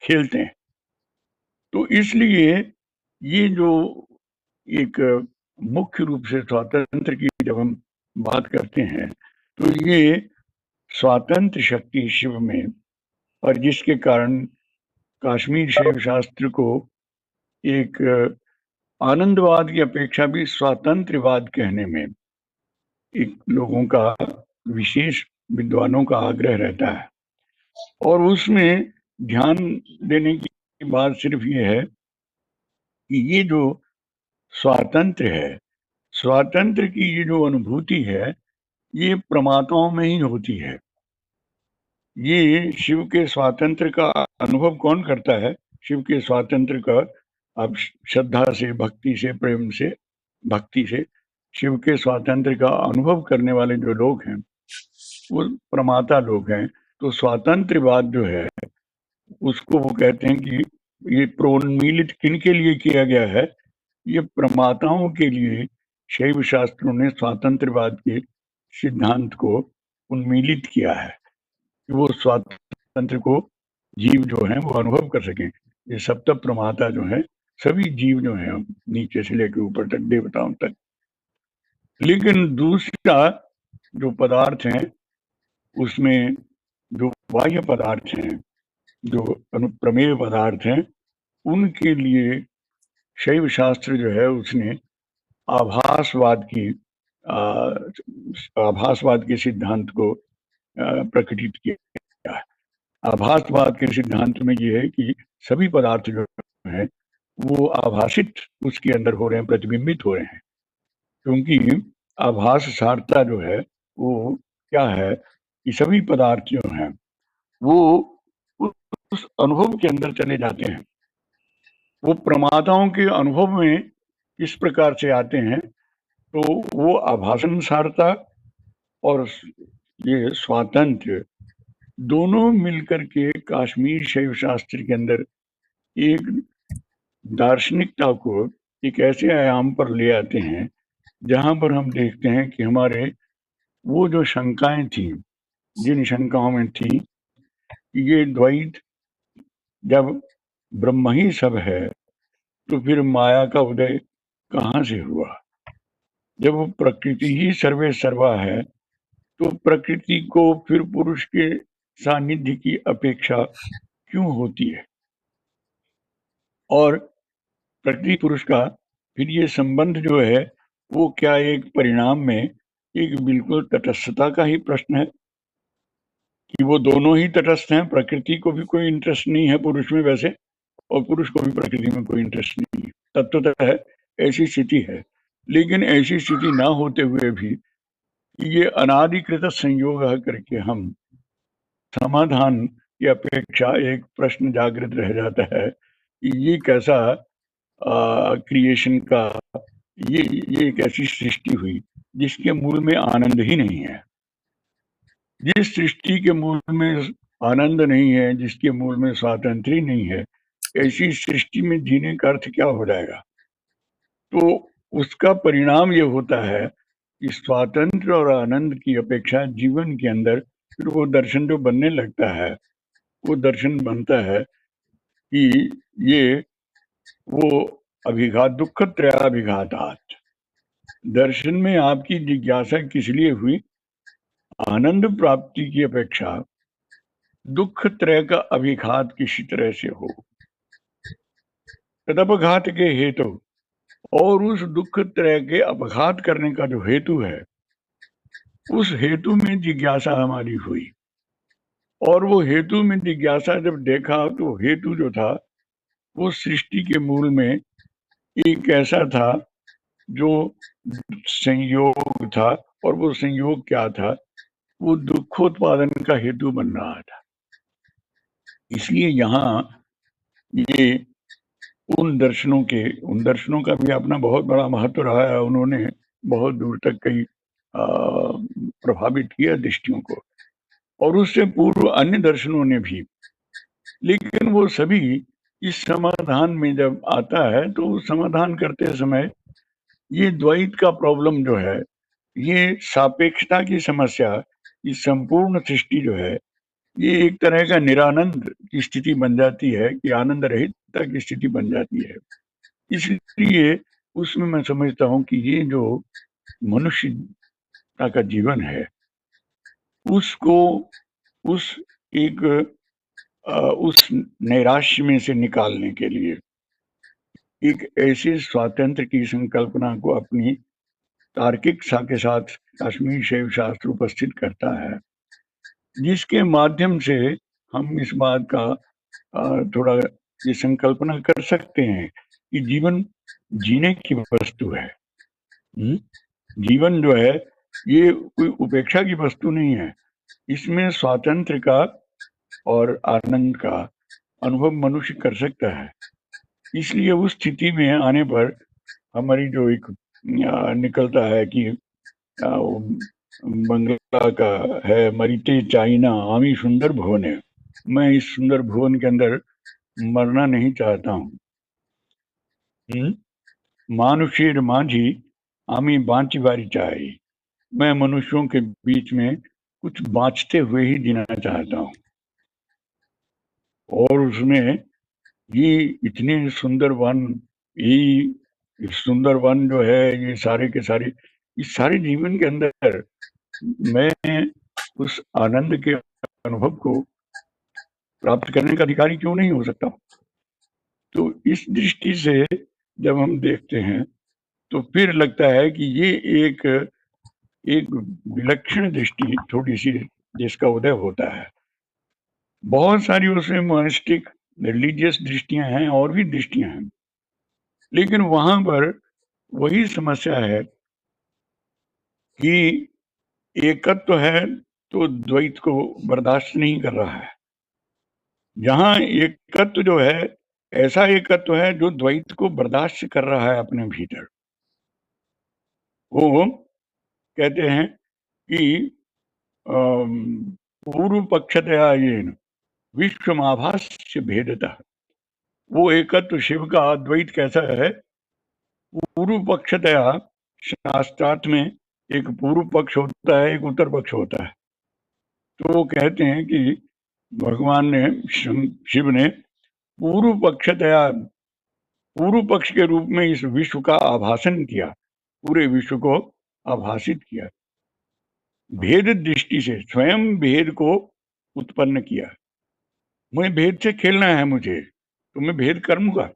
खेलते हैं। तो इसलिए ये जो एक मुख्य रूप से स्वातंत्र की जब हम बात करते हैं तो ये स्वातंत्र शक्ति शिव में, और जिसके कारण कश्मीर शैव शास्त्र को एक आनंदवाद की अपेक्षा भी स्वातंत्रवाद कहने में एक लोगों का विशेष विद्वानों का आग्रह रहता है। और उसमें ध्यान देने की बात सिर्फ ये है कि ये जो स्वातंत्र है, स्वातंत्र की ये जो अनुभूति है ये प्रमाताओं में ही होती है। ये शिव के स्वातंत्र का अनुभव कौन करता है? शिव के स्वातंत्र का आप श्रद्धा से, भक्ति से, प्रेम से, भक्ति से शिव के स्वातंत्र का अनुभव करने वाले जो लोग हैं वो प्रमाता लोग हैं। तो स्वातंत्रवाद जो है उसको वो कहते हैं कि ये प्रोन्मीलित किन के लिए किया गया है? ये प्रमाताओं के लिए शैव शास्त्रों ने स्वातंत्रवाद के सिद्धांत को उन्मीलित किया है कि वो स्वातंत्र को जीव जो है वो अनुभव कर सकें। ये सप्त प्रमाता जो है सभी जीव जो है नीचे से लेकर ऊपर तक देवताओं तक। लेकिन दूसरा जो पदार्थ है उसमें जो बाह्य पदार्थ हैं, जो अनुप्रमेय पदार्थ हैं, उनके लिए शैव शास्त्र जो है उसने आभासवाद के सिद्धांत को प्रकटित किया है। आभासवाद के सिद्धांत में ये है कि सभी पदार्थ जो है वो आभासित उसके अंदर हो रहे हैं, प्रतिबिंबित हो रहे हैं, क्योंकि आभास सारता जो है वो क्या है कि सभी पदार्थ जो हैं वो उस अनुभव के अंदर चले जाते हैं। वो प्रमाताओं के अनुभव में किस प्रकार से आते हैं तो वो आभासन सारता और ये स्वातंत्र दोनों मिलकर के कश्मीर शैव शास्त्र के अंदर एक दार्शनिकता को एक ऐसे आयाम पर ले आते हैं जहां पर हम देखते हैं कि हमारे वो जो शंकाएं थी जिन शंकाओं में थी कि ये द्वैत जब ब्रह्म ही सब है तो फिर माया का उदय कहाँ से हुआ? जब वो प्रकृति ही सर्वे सर्वा है तो प्रकृति को फिर पुरुष के सानिध्य की अपेक्षा क्यों होती है? और प्रकृति पुरुष का फिर ये संबंध जो है वो क्या एक परिणाम में एक बिल्कुल तटस्थता का ही प्रश्न है कि वो दोनों ही तटस्थ हैं? प्रकृति को भी कोई इंटरेस्ट नहीं है पुरुष में वैसे, और पुरुष को भी प्रकृति में कोई इंटरेस्ट नहीं है, तत्वतः है ऐसी स्थिति है। लेकिन ऐसी स्थिति ना होते हुए भी ये अनादिकृत संयोग करके हम समाधान की अपेक्षा एक प्रश्न जागृत रह जाता है कि ये कैसा क्रिएशन का ये एक ऐसी सृष्टि हुई जिसके मूल में आनंद ही नहीं है। जिस सृष्टि के मूल में आनंद नहीं है, जिसके मूल में स्वातंत्र्य नहीं है, ऐसी सृष्टि में जीने का अर्थ क्या हो जाएगा? तो उसका परिणाम ये होता है कि स्वातंत्र और आनंद की अपेक्षा जीवन के अंदर फिर वो दर्शन जो बनने लगता है, वो दर्शन बनता है कि ये वो अभिघात दुख त्रयाभिघातात्। दर्शन में आपकी जिज्ञासा किस लिए हुई? आनंद प्राप्ति की अपेक्षा दुख त्रय का अभिघात किसी तरह से हो, तदपघात के हेतु, और उस दुख त्रय के अपघात करने का जो हेतु है उस हेतु में जिज्ञासा हमारी हुई। और वो हेतु में जिज्ञासा जब देखा तो हेतु जो था वो सृष्टि के मूल में एक ऐसा था जो संयोग था, और वो संयोग क्या था? वो दुखोत्पादन का हेतु बन रहा था। इसलिए यहाँ ये उन दर्शनों का भी अपना बहुत बड़ा महत्व रहा है। उन्होंने बहुत दूर तक कई प्रभावित किया दृष्टियों को, और उससे पूर्व अन्य दर्शनों ने भी। लेकिन वो सभी इस समाधान में जब आता है तो समाधान करते समय ये द्वैत का प्रॉब्लम जो है, ये सापेक्षता की समस्या, ये संपूर्ण सृष्टि जो है, ये एक तरह का निरानंद की स्थिति बन जाती है कि आनंद रहितता की स्थिति बन जाती है। इसलिए उसमें मैं समझता हूँ कि ये जो मनुष्य का जीवन है उसको उस नैराश्य में से निकालने के लिए एक ऐसे स्वातंत्र की संकल्पना को अपनी तार्किकता के साथ कश्मीर शैव शास्त्र उपस्थित करता है, जिसके माध्यम से हम इस बात का थोड़ा ये संकल्पना कर सकते हैं कि जीवन जीने की वस्तु है। जीवन जो है ये कोई उपेक्षा की वस्तु नहीं है। इसमें स्वातंत्र का और आनंद का अनुभव मनुष्य कर सकता है। इसलिए उस स्थिति में आने पर हमारी जो एक निकलता है कि बंगला का है, मरीते चाइना आमी सुंदर भुवन है, मैं इस सुंदर भुवन के अंदर मरना नहीं चाहता हूँ। मानुषेर माझी आमी बांची बारी चाही, मैं मनुष्यों के बीच में कुछ बाँचते हुए ही जीना चाहता हूँ। और उसमें ये इतने सुंदर वन, ये सुंदर वन जो है, ये सारे के सारे, इस सारे जीवन के अंदर मैं उस आनंद के अनुभव को प्राप्त करने का अधिकारी क्यों नहीं हो सकता? तो इस दृष्टि से जब हम देखते हैं तो फिर लगता है कि ये एक विलक्षण दृष्टि थोड़ी सी जिसका उदय होता है। बहुत सारी उसमें मोनिस्टिक रिलीजियस दृष्टियां हैं और भी दृष्टियां हैं, लेकिन वहां पर वही समस्या है कि एकत्व है तो द्वैत को बर्दाश्त नहीं कर रहा है। जहां एकत्व जो है ऐसा एकत्व है जो द्वैत को बर्दाश्त कर रहा है अपने भीतर। वो कहते हैं कि पूर्व पक्षतया येन विश्वमाभास्य भेदतः, वो एकत्व शिव का अद्वैत कैसा है? पूर्व पक्षतया, शास्त्रार्थ में एक पूर्व पक्ष होता है, एक उत्तर पक्ष होता है। तो वो कहते हैं कि भगवान ने शिव ने पूर्व पक्ष के रूप में इस विश्व का आभासन किया, पूरे विश्व को आभासित किया, भेद दृष्टि से स्वयं भेद को उत्पन्न किया। मुझे भेद से खेलना है, मुझे तो मैं भेद करूंगा,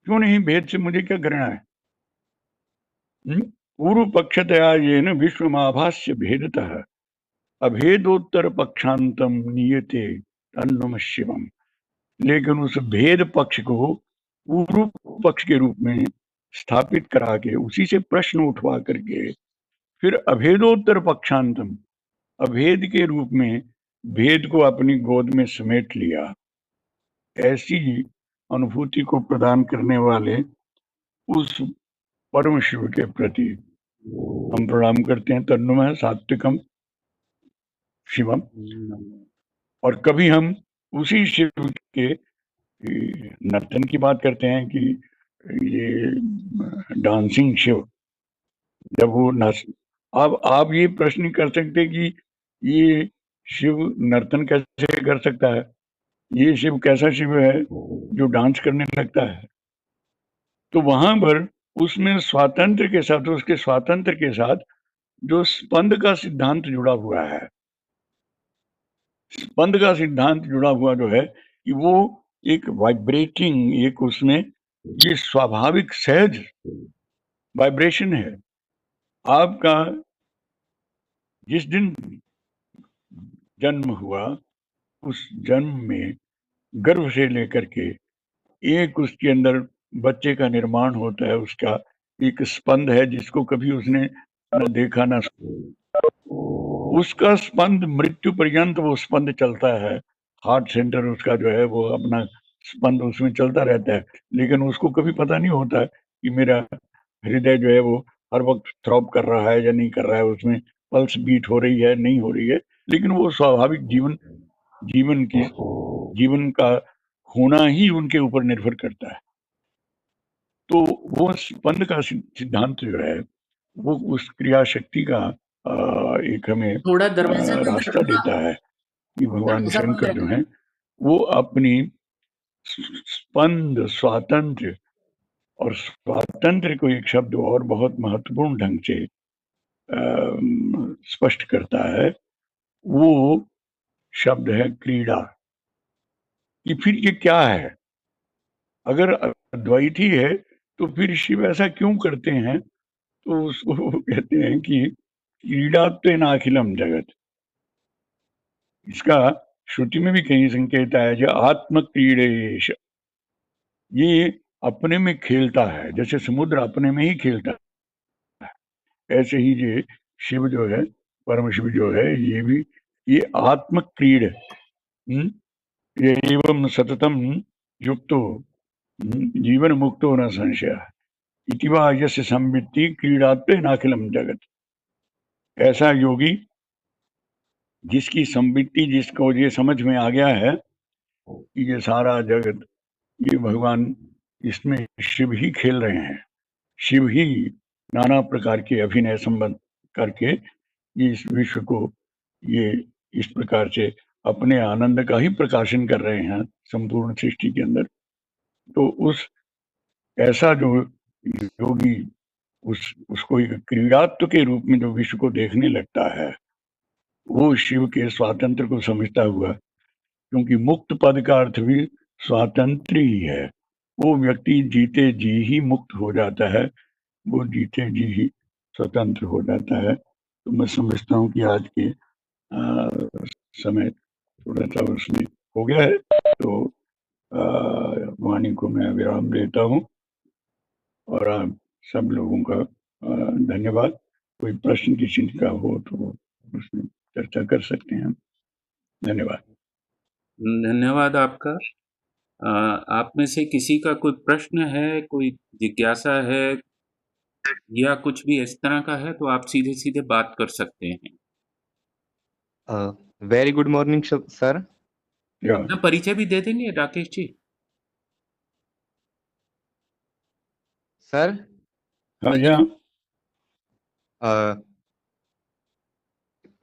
क्यों नहीं? भेद से मुझे क्या करना है? पूर्व पक्षतया येन विश्वमाभास्य भेदतः अभेदोत्तर पक्षांतम नियते तन्नम शिवम। लेकिन उस भेद पक्ष को पूर्व पक्ष के रूप में स्थापित करा के उसी से प्रश्न उठवा करके फिर अभेदोत्तर पक्षांतम, अभेद के रूप में भेद को अपनी गोद में समेट लिया। ऐसी अनुभूति को प्रदान करने वाले उस परम शिव के प्रति हम प्रणाम करते हैं। तन्नुमः सात्विकम शिवम। और कभी हम उसी शिव के नर्तन की बात करते हैं कि ये डांसिंग शिव, जब वो नाच, अब आप ये प्रश्न कर सकते कि ये शिव नर्तन कैसे कर सकता है? ये शिव कैसा शिव है जो डांस करने लगता है? तो वहां पर उसमें स्वातंत्र के साथ, उसके स्वातंत्र के साथ जो स्पंद का सिद्धांत जुड़ा हुआ है, स्पंद का सिद्धांत जुड़ा हुआ जो है कि वो एक वाइब्रेटिंग, एक उसमें ये स्वाभाविक सहज वाइब्रेशन है। आपका जिस दिन जन्म हुआ, उस जन्म में गर्भ से लेकर के एक उसके अंदर बच्चे का निर्माण होता है, उसका एक स्पंद है जिसको कभी उसने न देखा न, उसका स्पंद मृत्यु पर्यंत वो स्पंद चलता है। हार्ट सेंटर उसका जो है वो अपना स्पंद उसमें चलता रहता है, लेकिन उसको कभी पता नहीं होता है कि मेरा हृदय जो है वो हर वक्त थ्रॉब कर रहा है या नहीं कर रहा है, उसमें पल्स बीट हो रही है नहीं हो रही है। लेकिन वो स्वाभाविक जीवन का होना ही उनके ऊपर निर्भर करता है। तो वो स्पंद का सिद्धांत जो है वो उस क्रिया शक्ति का एक हमें थोड़ा दरवाजा रास्ता देता है कि भगवान शंकर जो है वो अपनी स्पंद स्वातंत्र, और स्वातंत्र को एक शब्द और बहुत महत्वपूर्ण ढंग से स्पष्ट करता है। वो शब्द है क्रीड़ा। कि फिर ये क्या है? अगर अद्वैती है तो फिर शिव ऐसा क्यों करते हैं? तो उसको कहते हैं कि क्रीड़ात्वेन अखिलम जगत। इसका श्रुति में भी कहीं संकेत आया जो आत्म क्रीडेश, ये अपने में खेलता है, जैसे समुद्र अपने में ही खेलता है, ऐसे ही ये शिव जो है, परम शिव जो है, ये भी ये आत्म क्रीड, ये एवं सततम युक्तो जीवन मुक्तो न संशय इतिवा यस्य संवित्ति क्रीडात्वे नाखिलम जगत। ऐसा योगी जिसकी संवित्ति, जिसको ये समझ में आ गया है कि ये सारा जगत, ये भगवान, इसमें शिव ही खेल रहे हैं, शिव ही नाना प्रकार के अभिनय संबंध करके ये इस विश्व को ये इस प्रकार से अपने आनंद का ही प्रकाशन कर रहे हैं संपूर्ण सृष्टि के अंदर। तो उस ऐसा जो योगी उसको एक क्रीड़ात्व के रूप में जो विश्व को देखने लगता है, वो शिव के स्वातंत्र को समझता हुआ, क्योंकि मुक्त पद का अर्थ भी स्वातंत्र ही है। वो व्यक्ति जीते जी ही मुक्त हो जाता है, वो जीते जी ही स्वतंत्र हो जाता है। तो मैं समझता हूँ कि आज के समय थोड़ा सा उसमें हो गया है, तो वाणी को मैं विराम देता हूँ और आप सब लोगों का धन्यवाद। कोई प्रश्न किसी का हो तो उसमें चर्चा कर सकते हैं। धन्यवाद। धन्यवाद आपका। आप में से किसी का कोई प्रश्न है, कोई जिज्ञासा है या कुछ भी इस तरह का है तो आप सीधे सीधे बात कर सकते हैं। Very good morning sir. अपना परिचय भी दे देंगे राकेश जी? सर हाँ,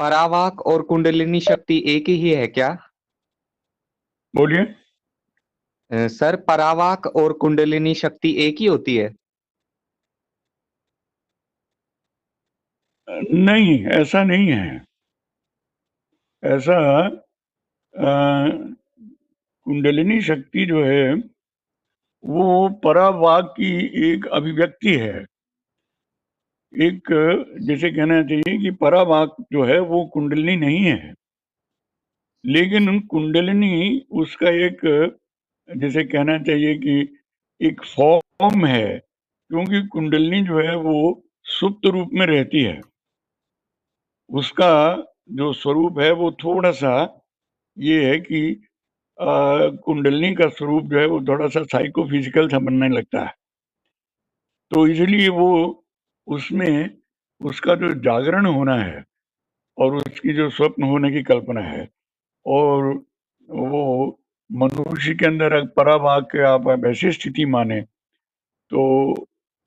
परावाक और कुंडलिनी शक्ति एक ही है क्या? बोलिए। सर, परावाक और कुंडलिनी शक्ति एक ही होती है? नहीं, ऐसा नहीं है। ऐसा कुंडलिनी शक्ति जो है वो परावाक की एक अभिव्यक्ति है। एक जैसे कहना चाहिए कि परावाक जो है वो कुंडलिनी नहीं है, लेकिन कुंडलिनी उसका एक जैसे कहना चाहिए कि एक फॉर्म है, क्योंकि कुंडलिनी जो है वो सुप्त रूप में रहती है। उसका जो स्वरूप है वो थोड़ा सा ये है कि कुंडलिनी का स्वरूप जो है वो थोड़ा सा साइकोफिजिकल सा बनने लगता है, तो इसलिए वो उसमें उसका जो जागरण होना है और उसकी जो स्वप्न होने की कल्पना है, और वो मनुष्य के अंदर पराभाग के आप वैसी स्थिति माने तो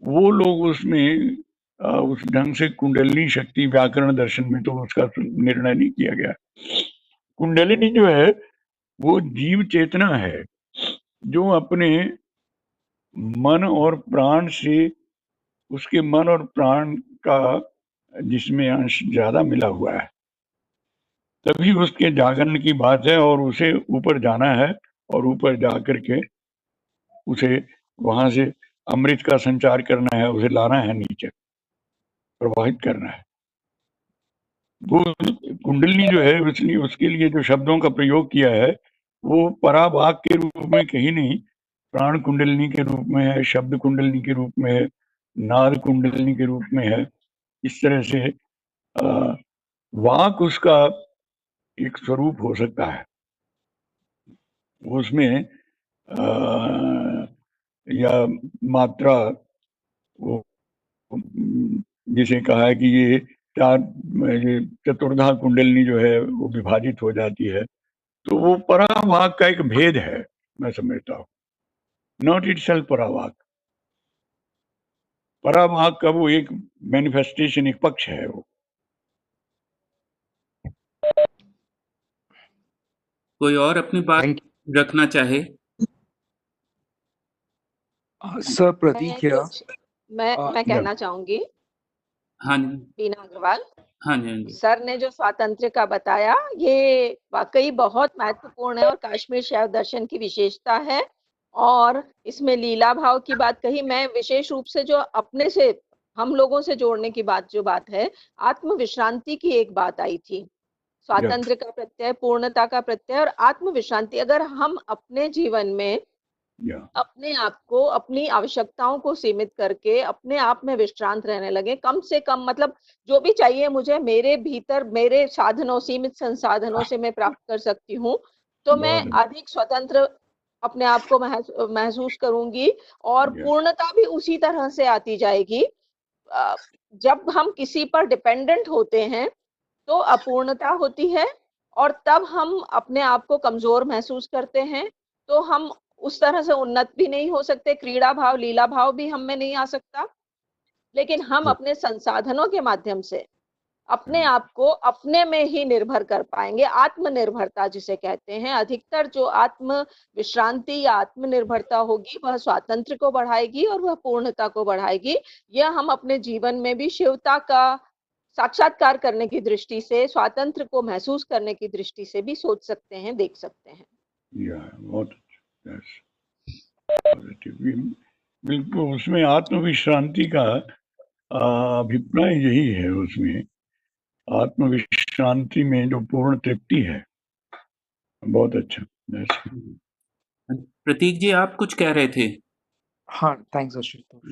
वो लोग उसमें उस ढंग से कुंडलिनी शक्ति व्याकरण दर्शन में तो उसका निर्णय नहीं किया गया। कुंडलिनी जो है वो जीव चेतना है जो अपने मन और प्राण से, उसके मन और प्राण का जिसमें अंश ज्यादा मिला हुआ है, तभी उसके जागरण की बात है और उसे ऊपर जाना है और ऊपर जा करके उसे वहां से अमृत का संचार करना है, उसे लाना है नीचे, प्रवाहित करना है। वो कुंडलिनी जो है इसलिए उसके लिए जो शब्दों का प्रयोग किया है वो पराभाग के रूप में कहीं नहीं, प्राण कुंडलिनी के रूप में है, शब्द कुंडलिनी के रूप में है, नाद कुंडलिनी के रूप में है। इस तरह से वाक उसका एक स्वरूप हो सकता है। उसमें या मात्रा वो जिसे कहा है कि ये चार ये चतुर्धा कुंडलिनी जो है वो विभाजित हो जाती है, तो वो पराभाग का एक भेद है, मैं समझता हूँ। नॉट इटसेल्फ पराभाग, पराभाग का वो एक मैनिफेस्टेशन, एक पक्ष है वो। कोई और अपनी बात रखना चाहे? सर, प्रतीक है। मैं कहना चाहूंगी। हाँ जी, बीना अग्रवाल। हाँ जी, हाँ जी। सर ने जो स्वातंत्र्य का बताया ये वाकई बहुत महत्वपूर्ण है और कश्मीर शैव दर्शन की विशेषता है। और इसमें लीला भाव की बात कही, मैं विशेष रूप से जो अपने से हम लोगों से जोड़ने की बात जो बात है, आत्म विश्रांति की एक बात आई थी। स्वातंत्र्य का प्रत्यय, पूर्णता का प्रत्यय और आत्म विश्रांति। अगर हम अपने जीवन में अपने आप को, अपनी आवश्यकताओं को सीमित करके अपने आप में विश्रांत रहने लगे, कम से कम मतलब जो भी चाहिए मुझे मेरे भीतर, मेरे साधनों, सीमित संसाधनों से मैं प्राप्त कर सकती हूँ, तो मैं अधिक स्वतंत्र अपने आप को महसूस करूंगी और पूर्णता भी उसी तरह से आती जाएगी। जब हम किसी पर डिपेंडेंट होते हैं तो अपूर्णता होती है और तब हम अपने आप को कमजोर महसूस करते हैं, तो हम उस तरह से उन्नत भी नहीं हो सकते, क्रीड़ा भाव, लीला भाव भी हम में नहीं आ सकता। लेकिन हम अपने संसाधनों के माध्यम से अपने आप को अपने में ही निर्भर कर पाएंगे। आत्मनिर्भरता जिसे कहते हैं, अधिकतर जो आत्म विश्रांति या आत्मनिर्भरता होगी वह स्वातंत्र्य को बढ़ाएगी और वह पूर्णता को बढ़ाएगी। यह हम अपने जीवन में भी शिवता का साक्षात्कार करने की दृष्टि से, स्वातंत्र्य को महसूस करने की दृष्टि से भी सोच सकते हैं, देख सकते हैं। बहुत बिल्कुल उसमें आत्मविश्रांति का अभिप्राय यही है। उसमें आत्मविश्रांति में जो पूर्ण तृप्ति है। बहुत अच्छा। प्रतीक जी, आप कुछ कह रहे थे? हाँ, थैंक्स आशुतोष।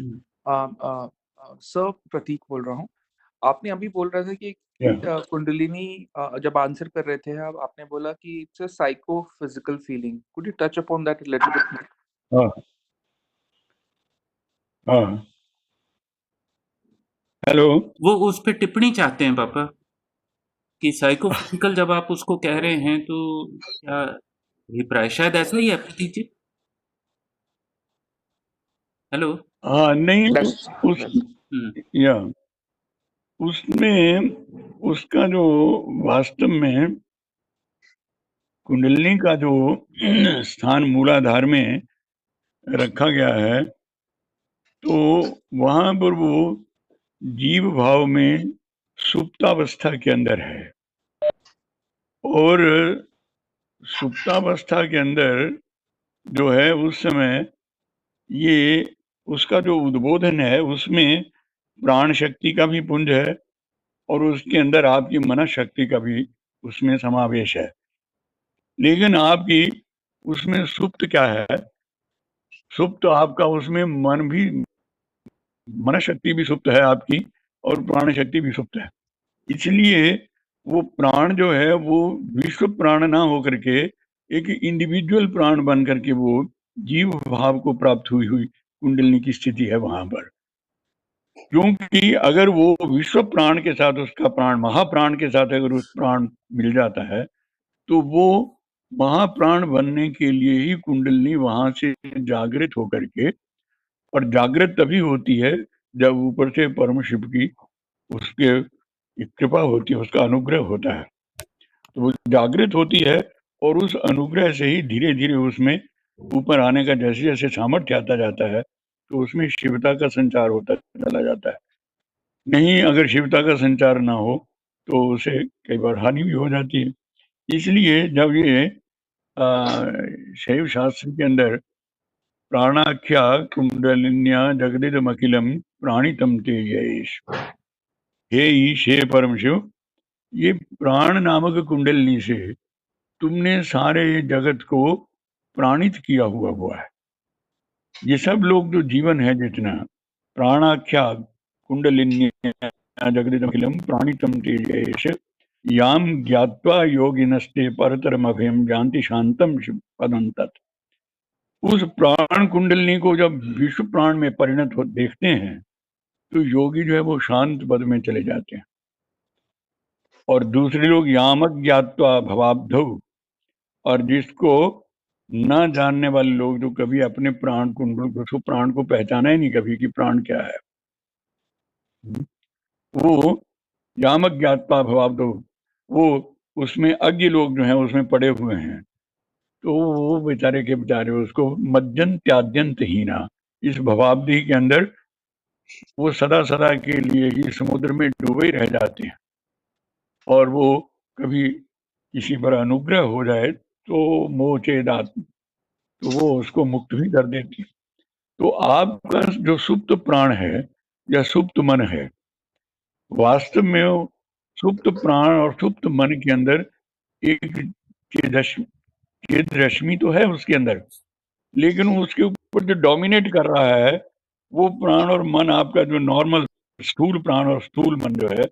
सर, प्रतीक बोल रहा हूँ। आपने अभी बोल रहा था कि कुंडलिनी, जब आंसर कर रहे थे आप, आपने बोला कि it's a psychophysical feeling. Could you touch upon that a little bit? हाँ हाँ, हेलो, वो उस पे टिप्पणी चाहते हैं पापा कि साइकोफिजिकल जब आप उसको कह रहे हैं तो क्या अभिप्राय शायद ऐसा ही है प्रतीक जी? हेलो। हाँ नहीं, या उसमें उसका जो वास्तव में कुंडलिनी का जो स्थान मूलाधार में रखा गया है, तो वहां पर वो जीव भाव में सुप्तावस्था के अंदर है, और सुप्तावस्था के अंदर जो है उस समय ये उसका जो उद्बोधन है उसमें प्राण शक्ति का भी पुंज है, और उसके अंदर आपकी मन शक्ति का भी उसमें समावेश है। लेकिन आपकी उसमें सुप्त क्या है? सुप्त आपका उसमें मन भी, मन शक्ति भी सुप्त है आपकी, और प्राण शक्ति भी सुप्त है। इसलिए वो प्राण जो है वो विश्व प्राण ना होकर के एक इंडिविजुअल प्राण बन करके वो जीव भाव को प्राप्त हुई कुंडलिनी की स्थिति है वहां पर। क्योंकि अगर वो विश्व प्राण के साथ उसका प्राण महाप्राण के साथ अगर उस प्राण मिल जाता है, तो वो महाप्राण बनने के लिए ही कुंडलिनी वहां से जागृत होकर के, और जागृत तभी होती है जब ऊपर से परम शिव की उसके कृपा होती है, उसका अनुग्रह होता है, तो वो जागृत होती है, और उस अनुग्रह से ही धीरे धीरे उसमें ऊपर आने का जैसे जैसे सामर्थ्य आता जाता है, तो उसमें शिवता का संचार होता चला जाता है। नहीं, अगर शिवता का संचार ना हो तो उसे कई बार हानि भी हो जाती है। इसलिए जब ये शैव शास्त्र के अंदर प्राणाख्या कुंडलिन्या जगदिदमखिलम प्राणितम तेजयेश, हे ईश हे परम शिव, ये प्राण नामक कुंडलिनी से तुमने सारे जगत को प्राणित किया हुआ है। ये सब लोग जो जीवन है जितना, प्राणाख्या कुंडलिन्या जगदिदमखिलम प्राणितम तेजयेश याम ज्ञात्वा योगिनस्ते परतरम अभयम जानति शांतम पदं तत्। उस प्राण कुंडलिनी को जब विश्व प्राण में परिणत हो देखते हैं, तो योगी जो है वो शांत पद में चले जाते हैं। और दूसरे लोग यामक ज्ञात्वा भवाब्धौ, और जिसको न जानने वाले लोग जो कभी अपने प्राण कुंडल प्राण को पहचाना ही नहीं कभी कि प्राण क्या है, वो यामक ज्ञात्वा भवाब्धौ, वो उसमें अज्ञ लोग जो हैं उसमें पड़े हुए हैं, तो वो बेचारे के बेचारे उसको मज्जन त्याद्यंत हीना, इस भवाब्धि के अंदर वो सदा सदा के लिए ही समुद्र में डूबे रह जाते हैं। और वो कभी किसी पर अनुग्रह हो जाए तो मोह चेदात, तो वो उसको मुक्त भी कर देती है। तो आपका जो सुप्त प्राण है या सुप्त मन है, वास्तव में वो सुप्त प्राण और सुप्त मन के अंदर एक रश्मि तो है उसके अंदर, लेकिन उसके ऊपर जो डोमिनेट कर रहा है वो प्राण और मन, आपका जो नॉर्मल स्थूल प्राण और स्थूल मन जो है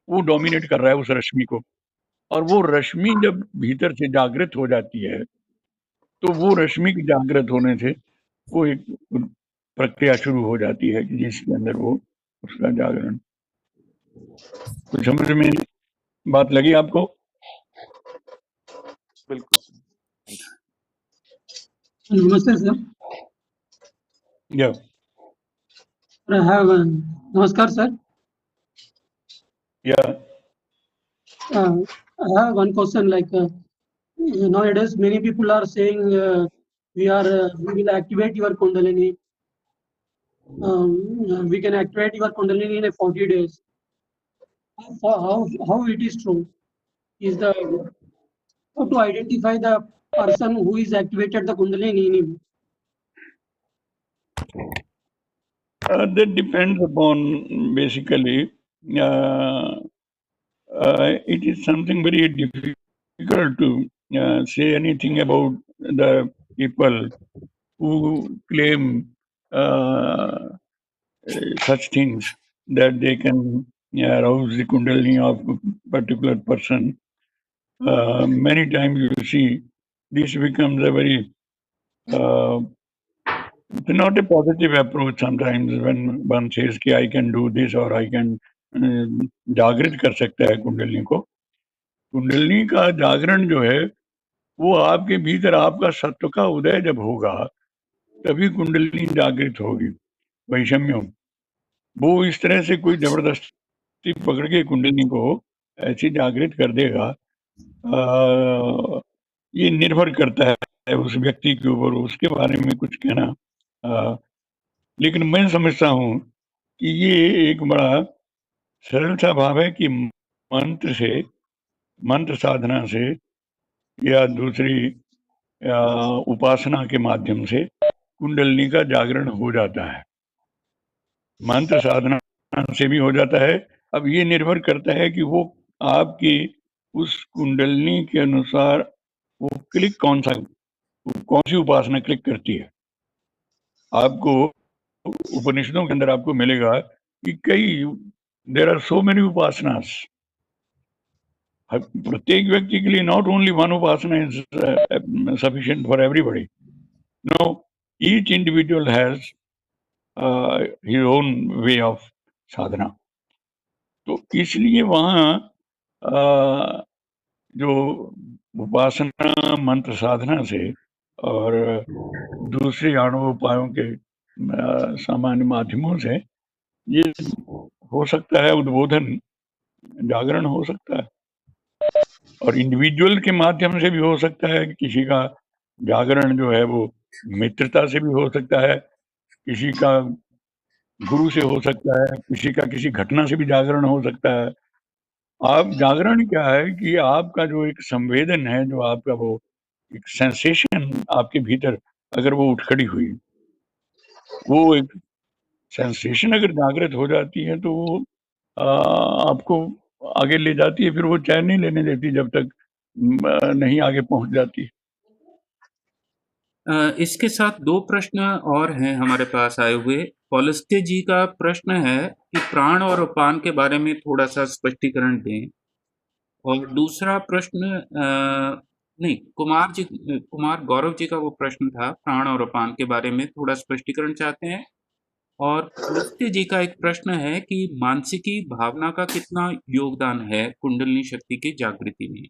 वो डोमिनेट कर रहा है उस रश्मि को। और वो रश्मि जब भीतर से जागृत हो जाती है, तो वो रश्मि के जागृत होने से वो एक प्रक्रिया शुरू हो जाती है कि जिसके अंदर वो उसका जागरण। कुछ समझ में बात लगी आपको? बिल्कुल सर। नमस्ते सर। या I have नमस्कार सर। या I have one question, like nowadays many people are saying we will activate your Kundalini. We can activate your Kundalini in 40 days. How it is true? Is the how to identify the person who is activated the Kundalini in him? That depends upon basically. It is something very difficult to say anything about the people who claim such things that they can arouse the kundalini of a particular person. Many times you see this becomes a very not a positive approach sometimes when one says कि I can do this or I can जागृत कर सकता है कुंडलिनी को। कुंडलिनी का जागरण जो है वो आपके भीतर आपका सत्व का उदय जब होगा तभी कुंडलिनी जागृत होगी। वैषम्य वो इस तरह से कोई जबरदस्ती पकड़ के कुंडलिनी को ऐसी जागृत कर देगा, ये निर्भर करता है उस व्यक्ति के ऊपर, उसके बारे में कुछ कहना। लेकिन मैं समझता हूँ कि ये एक बड़ा सरल सा भाव है कि मंत्र साधना से या दूसरी उपासना के माध्यम से कुंडलिनी का जागरण हो जाता है, मंत्र साधना से भी हो जाता है। अब ये निर्भर करता है कि वो आपकी उस कुंडलिनी के अनुसार वो क्लिक कौन सी उपासना क्लिक करती है। आपको उपनिषदों के अंदर आपको मिलेगा कि देयर आर सो मेनी उपासनास। प्रत्येक व्यक्ति के लिए नॉट ओनली वन उपासना is sufficient for everybody. No, each individual has his own way of साधना। तो इसलिए वहाँ जो उपासना मंत्र साधना से और दूसरे आणव उपायों के सामान्य माध्यमों से ये हो सकता है, उद्बोधन जागरण हो सकता है, और इंडिविजुअल के माध्यम से भी हो सकता है। किसी का जागरण जो है वो मित्रता से भी हो सकता है, किसी का गुरु से हो सकता है, किसी का किसी घटना से भी जागरण हो सकता है। आप जागरण क्या है कि आपका जो एक संवेदन है, जो आपका वो एक सेंसेशन आपके भीतर अगर वो उठ खड़ी हुई, वो एक सेंसेशन अगर जागृत हो जाती है तो वो आपको आगे ले जाती है, फिर वो चैन नहीं लेने देती जब तक नहीं आगे पहुंच जाती। इसके साथ 2 प्रश्न और हैं हमारे पास आए हुए। पॉलिस्टे जी का प्रश्न है कि प्राण और अपान के बारे में थोड़ा-सा स्पष्टीकरण दें। और दूसरा प्रश्न नहीं, कुमार गौरव जी का वो प्रश्न था, प्राण और अपान के बारे में थोड़ा स्पष्टीकरण चाहते हैं। और पॉलिस्टे जी का एक प्रश्न है कि मानसिकी भावना का कितना योगदान है कुंडलिनी शक्ति की जागृति में?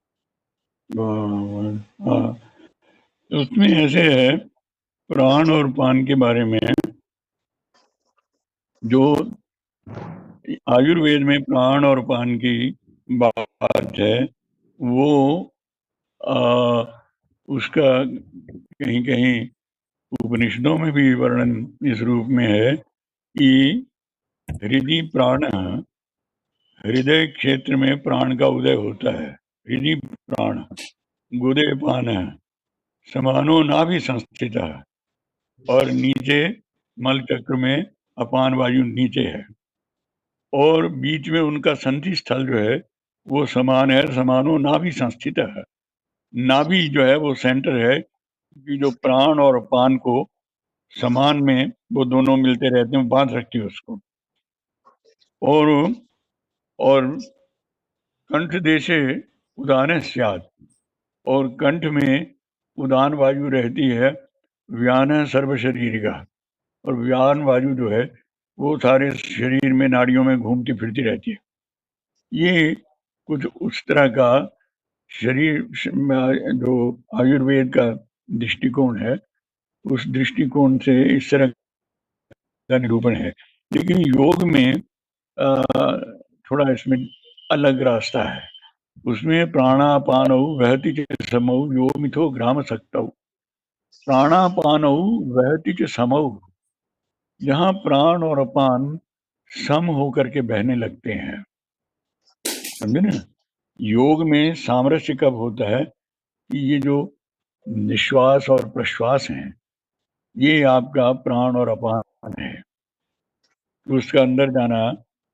उसमें ऐसे है, प्राण और पान के बारे में जो आयुर्वेद में प्राण और पान की बात है, वो उसका कहीं कहीं उपनिषदों में भी वर्णन इस रूप में है कि हृदय प्राण, हृदय क्षेत्र में प्राण का उदय होता है। हृदय प्राण गुदे पान समानो नाभि संस्थित, और नीचे मल चक्र में अपान वायु नीचे है, और बीच में उनका संधि स्थल जो है वो समान है, समानो नाभि संस्थित है। नाभि जो है वो सेंटर है कि जो प्राण और अपान को समान में वो दोनों मिलते रहते हैं, बांध रखती है उसको। और कंठ देशे उदान स्यात्, और कंठ में उदान वायु रहती है, व्यान सर्व शरीर का, और व्यान वायु जो है वो सारे शरीर में नाड़ियों में घूमती फिरती रहती है। ये कुछ उस तरह का शरीर जो आयुर्वेद का दृष्टिकोण है, उस दृष्टिकोण से इस तरह का निरूपण है। लेकिन योग में थोड़ा इसमें अलग रास्ता है। उसमें प्राणापानौ वहति च समौ यो मिथो ग्राम सक्तौ। प्राणापानौ वहति च समौ, यहाँ प्राण और अपान सम होकर के बहने लगते हैं, समझे ना। योग में सामरस्य कब होता है कि ये जो निश्वास और प्रश्वास हैं, ये आपका प्राण और अपान है, तो उसका अंदर जाना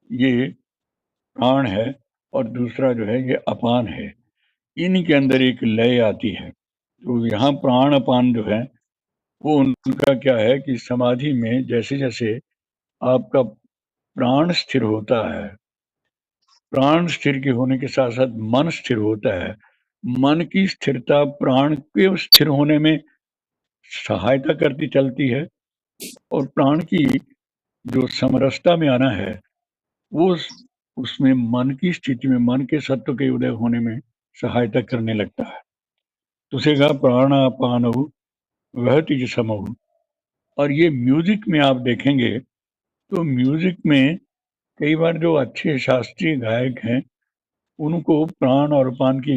ये प्राण है, और दूसरा जो है ये अपान है। इनके अंदर एक लय आती है। तो यहाँ प्राण अपान जो है वो उनका क्या है कि समाधि में जैसे जैसे आपका प्राण स्थिर होता है, प्राण स्थिर के होने के साथ साथ मन स्थिर होता है, मन की स्थिरता प्राण के स्थिर होने में सहायता करती चलती है, और प्राण की जो समरसता में आना है वो उसमें मन की स्थिति में, मन के सत्व के उदय होने में सहायता करने लगता है। तो उसे कहा प्राणापानौ वहति च समौ। और ये म्यूजिक में आप देखेंगे तो म्यूजिक में कई बार जो अच्छे शास्त्रीय गायक हैं उनको प्राण और अपान की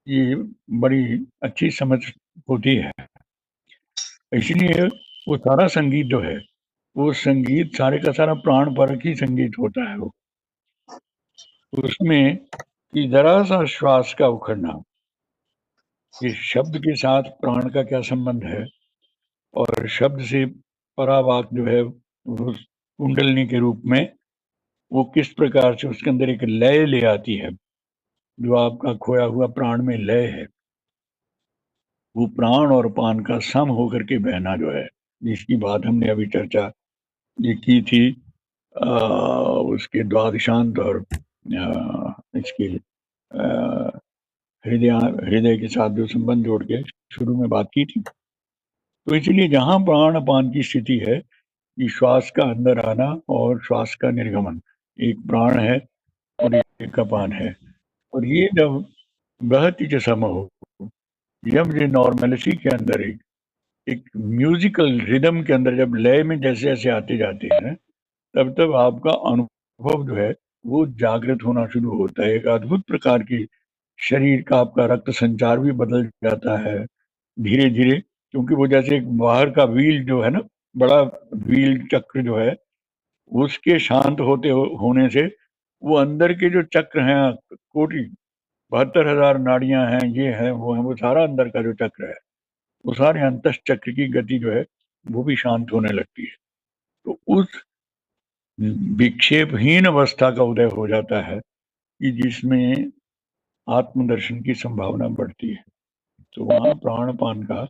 ये बड़ी अच्छी समझ होती है। इसलिए वो सारा संगीत जो है, वो संगीत सारे का सारा प्राण परक ही संगीत होता है। वो उसमें कि जरा सा श्वास का उखड़ना, इस शब्द के साथ प्राण का क्या संबंध है, और शब्द से परावाक जो है वो कुंडलिनी के रूप में वो किस प्रकार से उसके अंदर एक लय ले आती है, जो आपका खोया हुआ प्राण में लय है, वो प्राण और पान का सम होकर के बहना जो है, जिसकी बात हमने अभी चर्चा ये की थी उसके द्वादशांत और इसके हृदय के साथ जो संबंध जोड़ के शुरू में बात की थी। तो इसलिए जहां प्राण अपान की स्थिति है कि श्वास का अंदर आना और श्वास का निर्गमन, एक प्राण है और एक अपान है, और ये जब बृहति के सम हो, जब ये नॉर्मलिटी के अंदर एक म्यूजिकल रिदम के अंदर जब लय में जैसे जैसे आते जाते हैं, तब तब आपका अनुभव जो है वो जागृत होना शुरू होता है। एक अद्भुत प्रकार की शरीर का आपका रक्त संचार भी बदल जाता है धीरे धीरे, क्योंकि वो जैसे एक बाहर का व्हील जो है ना, बड़ा व्हील चक्र जो है, उसके शांत होने से वो अंदर के जो चक्र हैं, कोटि 72,000 नाड़ियां हैं, ये हैं वो हैं, वो सारा अंदर का जो चक्र है, वो सारे अंतस चक्र की गति जो है वो भी शांत होने लगती है। तो उस विक्षेपहीन अवस्था का उदय हो जाता है कि जिसमें आत्मदर्शन की संभावना बढ़ती है। तो वहां प्राणपान का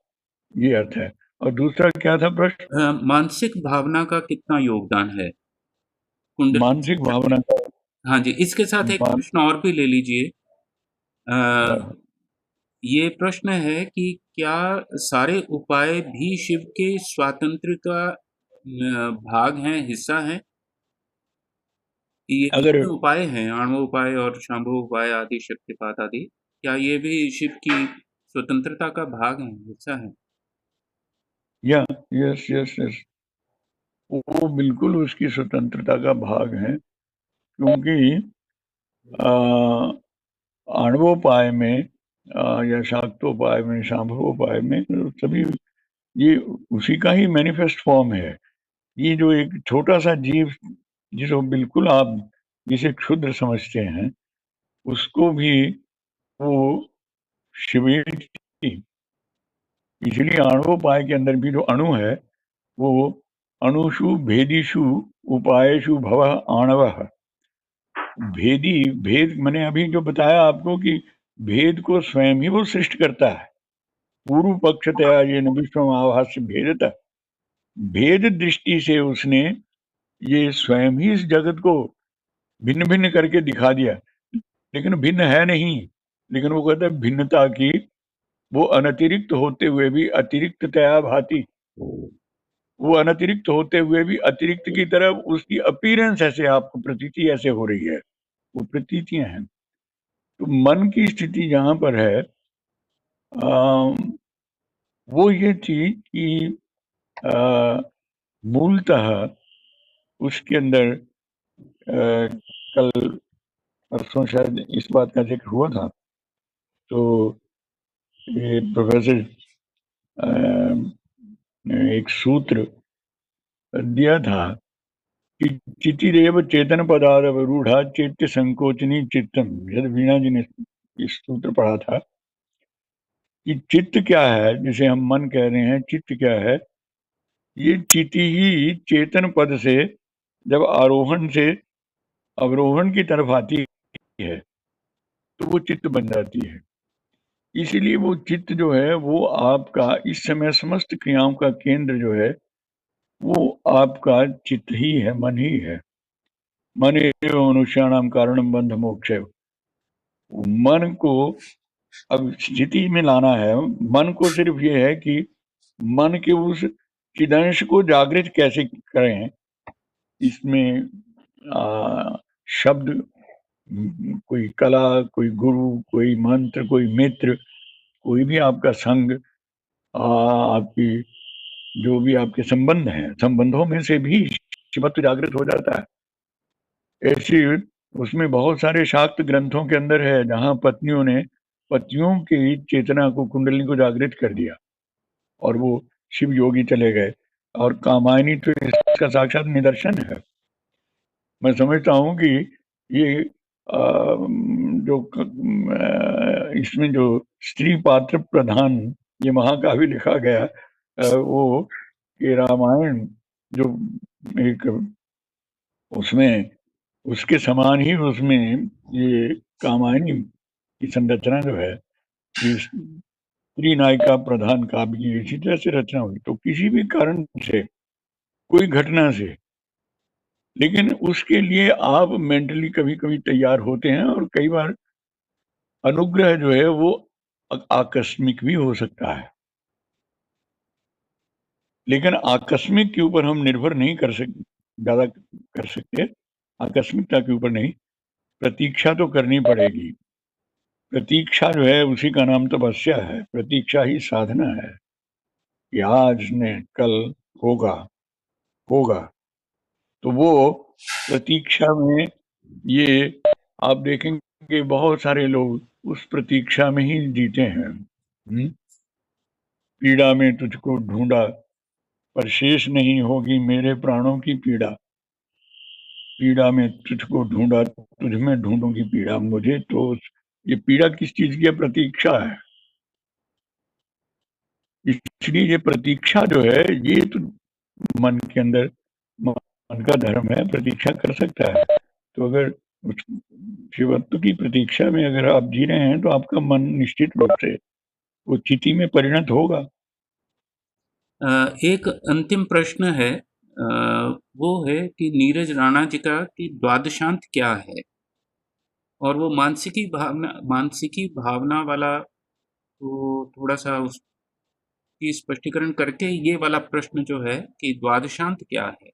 ये अर्थ है। और दूसरा क्या था प्रश्न? मानसिक भावना का कितना योगदान है कुंडली? मानसिक भावना का? हाँ जी, इसके साथ एक प्रश्न और भी ले लीजिए। ये प्रश्न है कि क्या सारे उपाय भी शिव के स्वातंत्र का भाग हैं, हिस्सा हैं? ये अगर उपाय हैं, आणव उपाय और शांभव उपाय आदि, शक्तिपात आदि, क्या ये भी शिव की स्वतंत्रता का भाग हैं, हिस्सा हैं? यस यस यस, वो बिल्कुल उसकी स्वतंत्रता का भाग है, क्योंकि आणवोपाय में या शाक्तोपाय में, शांभवोपाय में सभी ये उसी का ही मैनिफेस्ट फॉर्म है। ये जो एक छोटा सा जीव जिसको बिल्कुल आप जिसे क्षुद्र समझते हैं, उसको भी वो शिविर की, इसलिए आणवोपाय के अंदर भी जो अणु है वो अणुषु भेदीषु उपायेषु भव आणवः। भेदी भेद मैंने अभी जो बताया आपको कि भेद को स्वयं ही वो सृष्टि करता है। पूर्व पक्षतया ये विश्वम आभास्य भेदता, भेद दृष्टि से उसने ये स्वयं ही इस जगत को भिन्न भिन्न करके दिखा दिया, लेकिन भिन्न है नहीं। लेकिन वो कहता है भिन्नता की वो अनतिरिक्त होते हुए भी अतिरिक्ततया भाति, वो अनतिरिक्त होते हुए भी अतिरिक्त की तरफ उसकी अपीयरेंस ऐसे आपको प्रतीति ऐसे हो रही है, वो प्रतीतियां हैं। तो मन की स्थिति जहां पर है वो ये थी कि मूलतः उसके अंदर कल परसों शायद इस बात का जिक्र हुआ था, तो ये प्रोफेसर ने एक सूत्र दिया था कि चितिरेव चेतन पदार्थ रूढ़ा चैत्य संकोचनी चित्तम। यदि वीणा जी ने इस सूत्र पढ़ा था कि चित्त क्या है, जिसे हम मन कह रहे हैं, चित्त क्या है? ये चिति ही चेतन पद से जब आरोहण से अवरोहण की तरफ आती है तो वो चित्त बन जाती है। इसीलिए वो चित्त जो है वो आपका इस समय समस्त क्रियाओं का केंद्र जो है वो आपका चित्त ही है, मन ही है। मन एवं मनुष्याणाम कारणम बंध मोक्ष। मन को अब स्थिति में लाना है। मन को सिर्फ ये है कि मन के उस चिदंश को जागृत कैसे करें। इसमें शब्द, कोई कला, कोई गुरु, कोई मंत्र, कोई मित्र, कोई भी आपका संग, आपकी जो भी आपके संबंध हैं, संबंधों में से भी शिवत्व जागृत हो जाता है। ऐसी उसमें बहुत सारे शाक्त ग्रंथों के अंदर है जहां पत्नियों ने पतियों की चेतना को, कुंडलिनी को जागृत कर दिया और वो शिव योगी चले गए। और कामायनी तो इसका साक्षात निदर्शन है। मैं समझता हूँ कि ये इसमें जो स्त्री पात्र प्रधान ये महाकाव्य लिखा गया वो कि रामायण जो एक उसमें उसके समान ही उसमें ये कामायनी की संरचना जो है, ये स्त्री नायिका प्रधान काव्य की इसी तरह से रचना हुई। तो किसी भी कारण से, कोई घटना से, लेकिन उसके लिए आप मेंटली कभी कभी तैयार होते हैं और कई बार अनुग्रह जो है वो आकस्मिक भी हो सकता है। लेकिन आकस्मिक के ऊपर हम निर्भर नहीं कर सकते, ज्यादा कर सकते, आकस्मिकता के ऊपर नहीं। प्रतीक्षा तो करनी पड़ेगी। प्रतीक्षा जो है उसी का नाम तपस्या है। प्रतीक्षा ही साधना है कि आज ने कल होगा होगा। तो वो प्रतीक्षा में ये आप देखेंगे बहुत सारे लोग उस प्रतीक्षा में ही जीते हैं। पीड़ा में तुझको ढूंढा पर शेष नहीं होगी मेरे प्राणों की पीड़ा। पीड़ा में तुझको ढूंढा तुझ में ढूंढूंगी पीड़ा मुझे। तो ये पीड़ा किस चीज की प्रतीक्षा है। इसलिए ये प्रतीक्षा जो है ये तो मन के अंदर, मन का धर्म है, प्रतीक्षा कर सकता है। तो अगर शिवत्व की प्रतीक्षा में अगर आप जी रहे हैं तो आपका मन निश्चित रूप से वो चिति में परिणत होगा। एक अंतिम प्रश्न है, वो है कि नीरज राणा जी का कि द्वादशांत क्या है, और वो मानसिकी भावना वाला, तो थोड़ा सा उसकी स्पष्टीकरण करके ये वाला प्रश्न जो है कि द्वादशांत क्या है।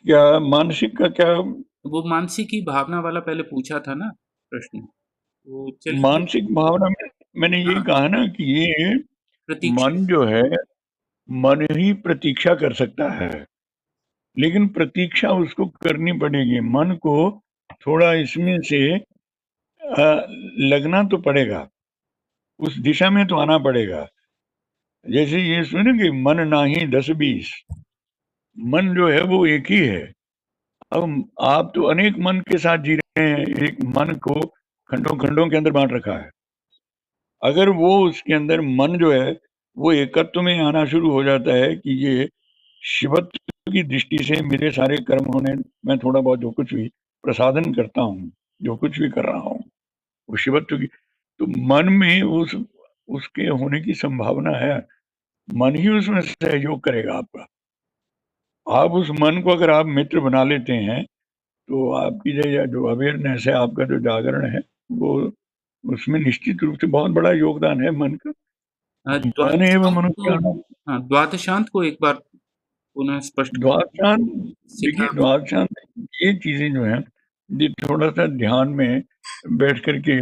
क्या मानसिक का क्या? वो मानसिकी भावना वाला पहले पूछा था ना प्रश्न, तो चलिए। मानसिक भावना में मैंने ये कहा ना कि ये प्रतीक्षा, मन जो है, मन ही प्रतीक्षा कर सकता है, लेकिन प्रतीक्षा उसको करनी पड़ेगी। मन को थोड़ा इसमें से लगना तो पड़ेगा, उस दिशा में तो आना पड़ेगा। जैसे ये सुने कि मन नाही 10-20, मन जो है वो एक ही है। अब आप तो अनेक मन के साथ जी रहे हैं, एक मन को खंडों खंडों के अंदर बांट रखा है। अगर वो उसके अंदर मन जो है वो एकत्व में आना शुरू हो जाता है कि ये शिवत्व की दृष्टि से मेरे सारे कर्म होने, मैं थोड़ा बहुत जो कुछ भी प्रसादन करता हूँ, जो कुछ भी कर रहा हूँ वो शिवत्व की, तो मन में उसके होने की संभावना है। मन ही उसमें सहयोग करेगा आपका। आप उस मन को अगर आप मित्र बना लेते हैं तो आपकी जो अवेयरनेस है, आपका जो जागरण है, वो उसमें निश्चित रूप से बहुत बड़ा योगदान है मन का। मन एवं मनुष्य। द्वादशांत को एक बार पुनः स्पष्ट द्वादशांत, देखिए सिखाना। द्वादशांत ये चीजें जो है ये थोड़ा सा ध्यान में बैठ करके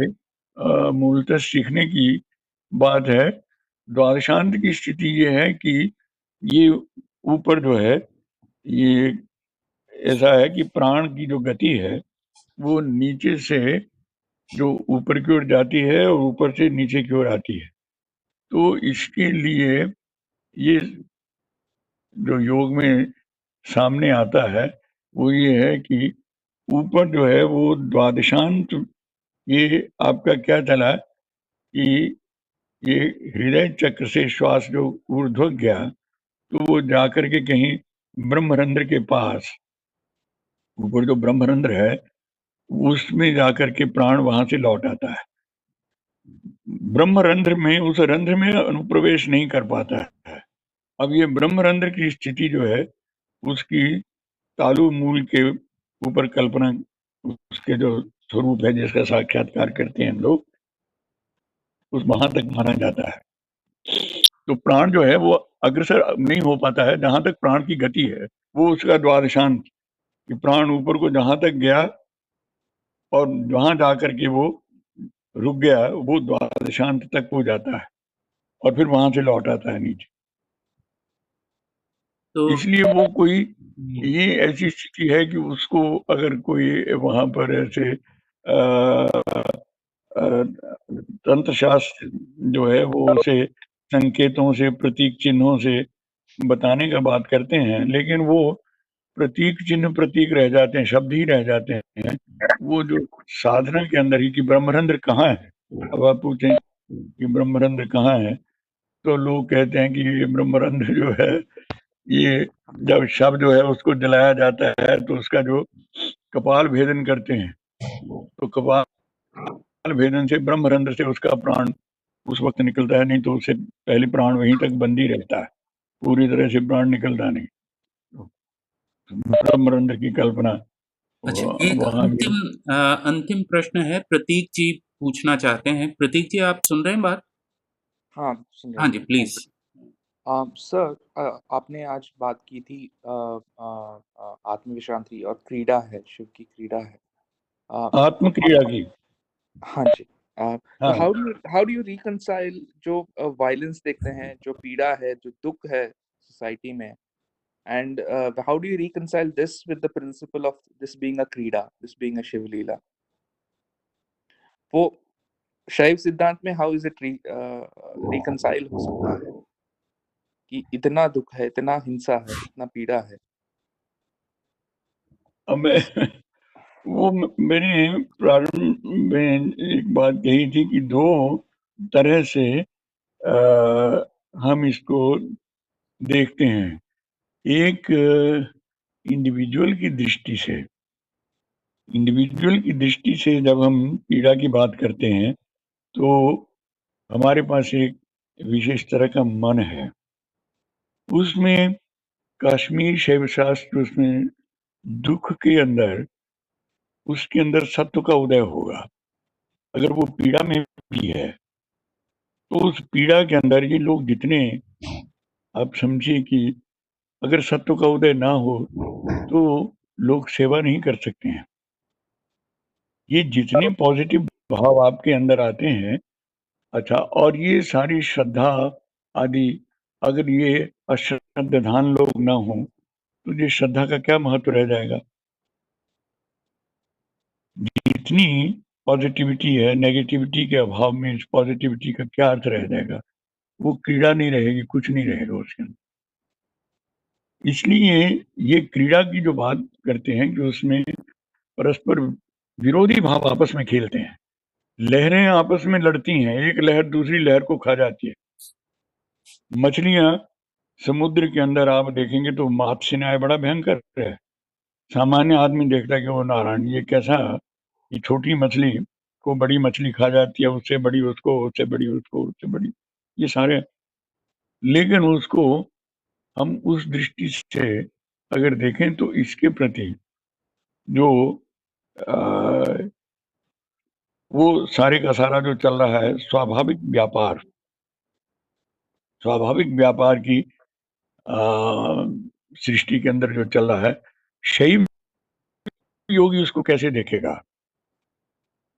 मूलतः सीखने की बात है। द्वादशांत की स्थिति ये है कि ये ऊपर जो है ये ऐसा है कि प्राण की जो गति है वो नीचे से जो ऊपर की ओर जाती है और ऊपर से नीचे की ओर आती है। तो इसके लिए ये जो योग में सामने आता है वो ये है कि ऊपर जो है वो द्वादशांत, ये आपका क्या चला कि ये हृदय चक्र से श्वास जो ऊर्ध्व गया तो वो जाकर के कहीं ब्रह्मरंध्र के पास, ऊपर जो ब्रह्मरंध्र है उसमें जाकर के प्राण वहां से लौट आता है। ब्रह्मरंध्र में, उस रंध्र में अनुप्रवेश नहीं कर पाता है। अब ये ब्रह्मरंध्र की स्थिति जो है उसकी तालु मूल के ऊपर कल्पना, उसके जो स्वरूप है जिसका साक्षात्कार करते हैं हम लोग, उस वहां तक माना जाता है। तो प्राण जो है वो अग्रसर नहीं हो पाता है जहां तक प्राण की गति है, वो उसका द्वादशांत, कि प्राण ऊपर को जहां तक गया और वहां जाकर के वो रुक गया, वो द्वादशांत तक हो जाता है और फिर वहां से लौट आता है नीचे। तो इसलिए वो कोई ये ऐसी स्थिति है कि उसको अगर कोई वहां पर ऐसे तंत्र शास्त्र जो है वो उसे संकेतों से प्रतीक चिन्हों से बताने का बात करते हैं, लेकिन वो प्रतीक चिन्ह प्रतीक रह जाते हैं, शब्द ही रह जाते हैं। वो जो साधना के अंदर ही कि ब्रह्मरंध्र कहाँ है, अब आप पूछें कि ब्रह्मरंध्र कहाँ है, तो लोग कहते हैं कि ये ब्रह्मरंध्र जो है, ये जब शब्द जो है उसको जलाया जाता है तो उसका जो कपाल भेदन करते हैं, तो कपाल भेदन से ब्रह्मरंध्र से उसका प्राण उस वक्त निकलता है, नहीं तो उससे पहले प्राण वहीं तक बंदी रहता है, पूरी तरह से प्राण निकलता नहीं। ब्रह्मरंध्र की कल्पना अच्छा, एक वहां भी। अंतिम प्रश्न है, प्रतीक जी पूछना चाहते हैं। प्रतीक जी, आप सुन रहे हैं बात? हाँ, सुन रहा हाँ हूँ। जी, प्लीज। सर, आपने आज बात की थी आत्म विश्रांति और क्रीड़ा है, शिव की क्रीड़ा है। आत्म क्रिया की। हाँ जी। तो हाँ, हाउ डू यू रिकंसाइल जो वायलेंस देखते हैं, जो पीड़ा है, जो दुख है सोसाइटी में, and how do you reconcile this with the principle of this being a क्रीड़ा, दिस बीइंग अ शिवलीला? वो शैव सिद्धांत में हाउ इज इट रिकंसाइल हो सकता है कि इतना दुख है, इतना हिंसा है, इतना पीड़ा है? अब मैं वो मैंने प्रारंभ में एक बात कही थी कि दो तरह से हम इसको देखते हैं। एक इंडिविजुअल की दृष्टि से, इंडिविजुअल की दृष्टि से जब हम पीड़ा की बात करते हैं तो हमारे पास एक विशेष तरह का मन है, उसमें कश्मीर शैव शास्त्र उसमें दुख के अंदर, उसके अंदर सत्व का उदय होगा। अगर वो पीड़ा में भी है तो उस पीड़ा के अंदर ये लोग जितने, आप समझिए कि अगर सत्व का उदय ना हो तो लोग सेवा नहीं कर सकते हैं। ये जितने पॉजिटिव भाव आपके अंदर आते हैं, अच्छा, और ये सारी श्रद्धा आदि, अगर ये अश्रद्धान लोग ना हो तो ये श्रद्धा का क्या महत्व रह जाएगा? जितनी पॉजिटिविटी है, नेगेटिविटी के अभाव में इस पॉजिटिविटी का क्या अर्थ रह जाएगा? वो क्रीड़ा नहीं रहेगी, कुछ नहीं रहेगा उसके अंदर। इसलिए ये क्रीड़ा की जो बात करते हैं कि उसमें परस्पर विरोधी भाव आपस में खेलते हैं, लहरें आपस में लड़ती हैं, एक लहर दूसरी लहर को खा जाती है। मछलियां समुद्र के अंदर आप देखेंगे तो मत्स्य न्याय बड़ा भयंकर है। सामान्य आदमी देखता है कि वो नारायण, ये कैसा, ये छोटी मछली को बड़ी मछली खा जाती है, उससे बड़ी उसको, उससे बड़ी उसको, उससे बड़ी, ये सारे। लेकिन उसको हम उस दृष्टि से अगर देखें तो इसके प्रति जो वो सारे का सारा जो चल रहा है स्वाभाविक व्यापार की सृष्टि के अंदर जो चल रहा है, शैव योगी उसको कैसे देखेगा?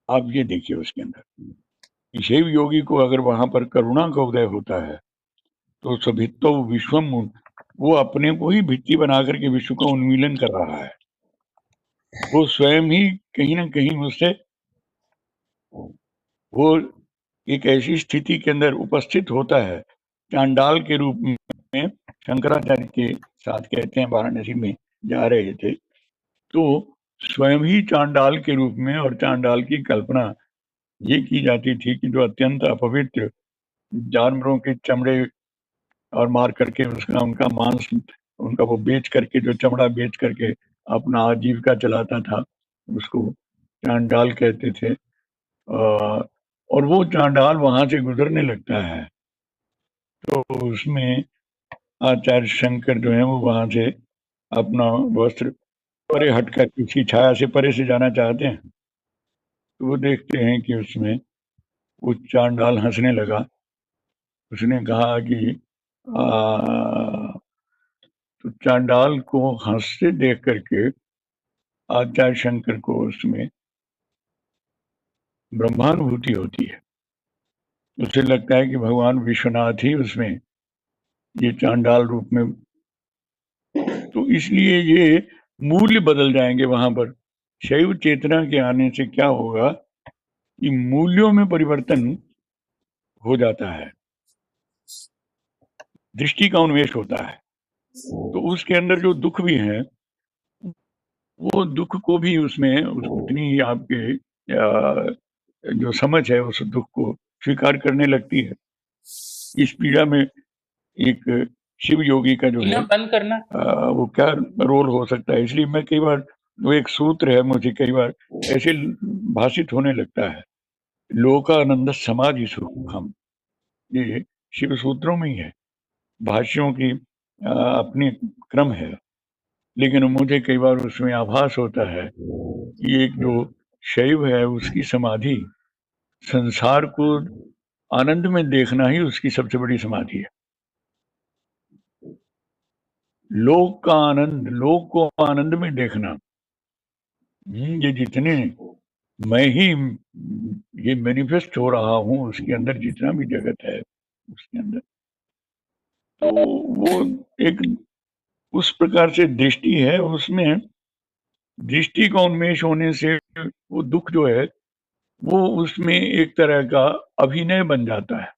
आप ये देखिए उसके अंदर शैव योगी को अगर वहां पर करुणा का उदय होता है तो सभित्तो विश्वम, वो अपने को ही भित्ति बना करके विश्व का उन्मीलन कर रहा है। वो स्वयं ही कहीं ना कहीं उससे वो एक ऐसी स्थिति के अंदर उपस्थित होता है, चांडाल के रूप में। शंकराचार्य के साथ कहते हैं वाराणसी में जा रहे थे तो स्वयं ही चांडाल के रूप में, और चांडाल की कल्पना ये की जाती थी कि जो अत्यंत अपवित्र जानवरों के चमड़े और मार करके उसका उनका मांस, उनका वो बेच करके, जो चमड़ा बेच करके अपना आजीविका चलाता था, उसको चांडाल कहते थे। और वो चांडाल वहां से गुजरने लगता है तो उसमें आचार्य शंकर जो है वो वहां से अपना वस्त्र परे हटकर किसी छाया से परे से जाना चाहते हैं तो वो देखते हैं कि उसमें वो चांडाल हंसने लगा। उसने कहा कि तो चांडाल को हंसते देख करके आचार्य शंकर को उसमें ब्रह्मानुभूति होती है। उसे लगता है कि भगवान विश्वनाथ ही उसमें ये चांडाल रूप में तो इसलिए ये मूल्य बदल जाएंगे वहां पर। शैव चेतना के आने से क्या होगा कि मूल्यों में परिवर्तन हो जाता है, दृष्टि का उन्मेष होता है। तो उसके अंदर जो दुख भी है, वो दुख को भी उसमें उतनी ही आपके जो समझ है उस दुख को स्वीकार करने लगती है। इस पीड़ा में एक शिव योगी का जो है बंद करना वो क्या रोल हो सकता है। इसलिए मैं कई बार, वो एक सूत्र है, मुझे कई बार ऐसे भाषित होने लगता है, लोकानंद समाधि सुखम, ये शिव सूत्रों में ही है, भाष्यों की अपनी क्रम है। लेकिन मुझे कई बार उसमें आभास होता है कि एक जो शैव है उसकी समाधि, संसार को आनंद में देखना ही उसकी सबसे बड़ी समाधि है। लोक का आनंद, लोक को आनंद में देखना, ये जितने मैं ही ये मैनिफेस्ट हो रहा हूँ उसके अंदर, जितना भी जगत है उसके अंदर, तो वो एक उस प्रकार से दृष्टि है, उसमें दृष्टि का उन्मेष होने से वो दुख जो है वो उसमें एक तरह का अभिनय बन जाता है।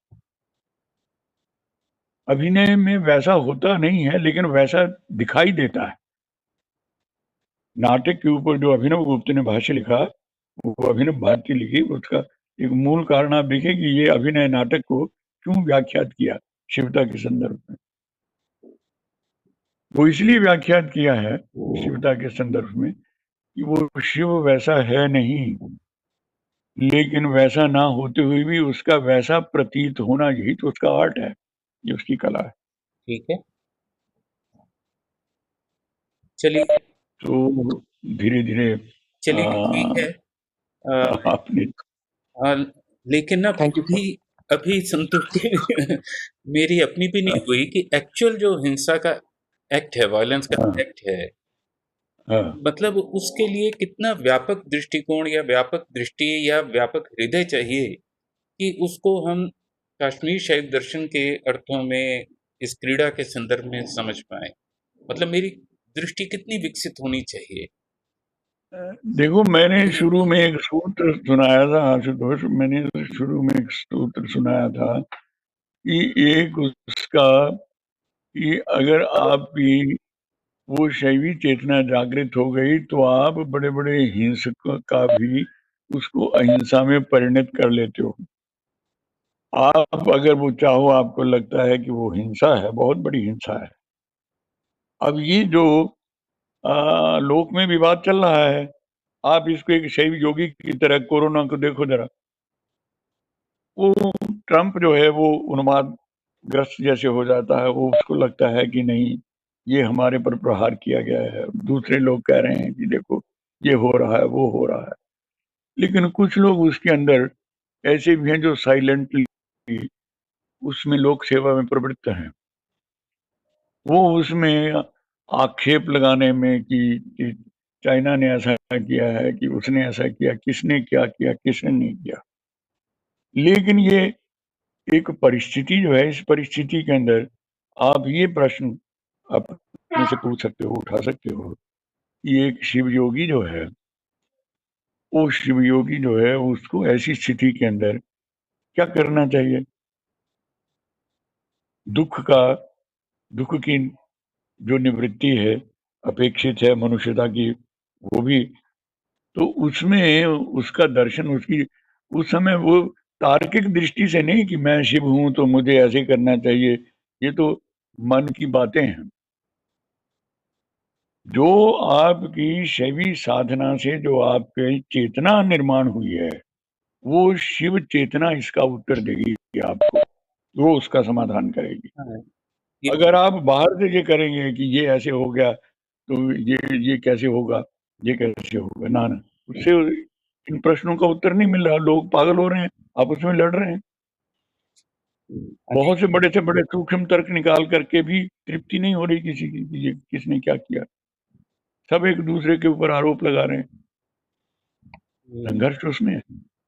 अभिनय में वैसा होता नहीं है लेकिन वैसा दिखाई देता है। नाटक के ऊपर जो अभिनव गुप्त ने भाष्य लिखा, वो अभिनव भारती लिखी, उसका एक मूल कारण आप देखें कि ये अभिनय नाटक को क्यों व्याख्यात किया शिवता के संदर्भ में। वो इसलिए व्याख्यात किया है शिवता के संदर्भ में कि वो शिव वैसा है नहीं, लेकिन वैसा ना होते हुए भी उसका वैसा प्रतीत होना, यही तो उसका आर्ट है, ये उसकी कला है। ठीक है, चलिए तो धीरे धीरे चलिए ठीक है। आपने लेकिन ना थैंक यू अभी अभी संतुष्टि मेरी अपनी भी नहीं हुई कि एक्चुअल जो हिंसा का एक्ट है, वायलेंस का एक्ट है, मतलब उसके लिए कितना व्यापक दृष्टिकोण या व्यापक दृष्टि या व्यापक हृदय चाहिए कि उसको हम कश्मीर शैव दर्शन के अर्थों में इस क्रीड़ा के संदर्भ में समझ पाए। मतलब मेरी दृष्टि कितनी विकसित होनी चाहिए। देखो, मैंने शुरू में एक सूत्र सुनाया था आशुतोष, मैंने शुरू में एक सूत्र सुनाया था कि एक उसका कि अगर आपकी वो शैवी चेतना जागृत हो गई तो आप बड़े बड़े हिंसक का भी उसको अहिंसा में परिणत कर लेते हो। आप अगर वो चाहो, आपको लगता है कि वो हिंसा है, बहुत बड़ी हिंसा है। अब ये जो लोक में विवाद चल रहा है, आप इसको एक शैव योगी की तरह कोरोना को देखो जरा, वो ट्रंप जो है वो उन्माद ग्रस्त जैसे हो जाता है, वो उसको लगता है कि नहीं ये हमारे पर प्रहार किया गया है। दूसरे लोग कह रहे हैं कि देखो ये हो रहा है, वो हो रहा है। लेकिन कुछ लोग उसके अंदर ऐसे भी हैं जो साइलेंटली उसमें लोक सेवा में प्रवृत्त हैं। वो उसमें आक्षेप लगाने में कि चाइना ने ऐसा किया है, कि उसने ऐसा किया, किसने क्या किया, किसने नहीं किया। लेकिन ये एक परिस्थिति जो है, इस परिस्थिति के अंदर आप ये प्रश्न अपने से पूछ सकते हो, उठा सकते हो कि एक शिव योगी जो है, वो शिव योगी जो है उसको ऐसी स्थिति के अंदर क्या करना चाहिए। दुख की जो निवृत्ति है, अपेक्षित है मनुष्यता की, वो भी तो उसमें उसका दर्शन, उसकी उस समय वो तार्किक दृष्टि से नहीं कि मैं शिव हूं तो मुझे ऐसे करना चाहिए, ये तो मन की बातें हैं। जो आपकी शैवी साधना से जो आपके चेतना निर्माण हुई है, वो शिव चेतना इसका उत्तर देगी आपको, वो उसका समाधान करेगी। हाँ, अगर आप बाहर से ये करेंगे कि ये ऐसे हो गया तो ये कैसे होगा, ये कैसे होगा, ना ना, उससे इन प्रश्नों का उत्तर नहीं मिल रहा। लोग पागल हो रहे हैं, आपस में लड़ रहे हैं, बहुत से बड़े सूक्ष्म तर्क निकाल करके भी तृप्ति नहीं हो रही किसी की कि ये किसने क्या किया। सब एक दूसरे के ऊपर आरोप लगा रहे हैं, संघर्ष उसमें है।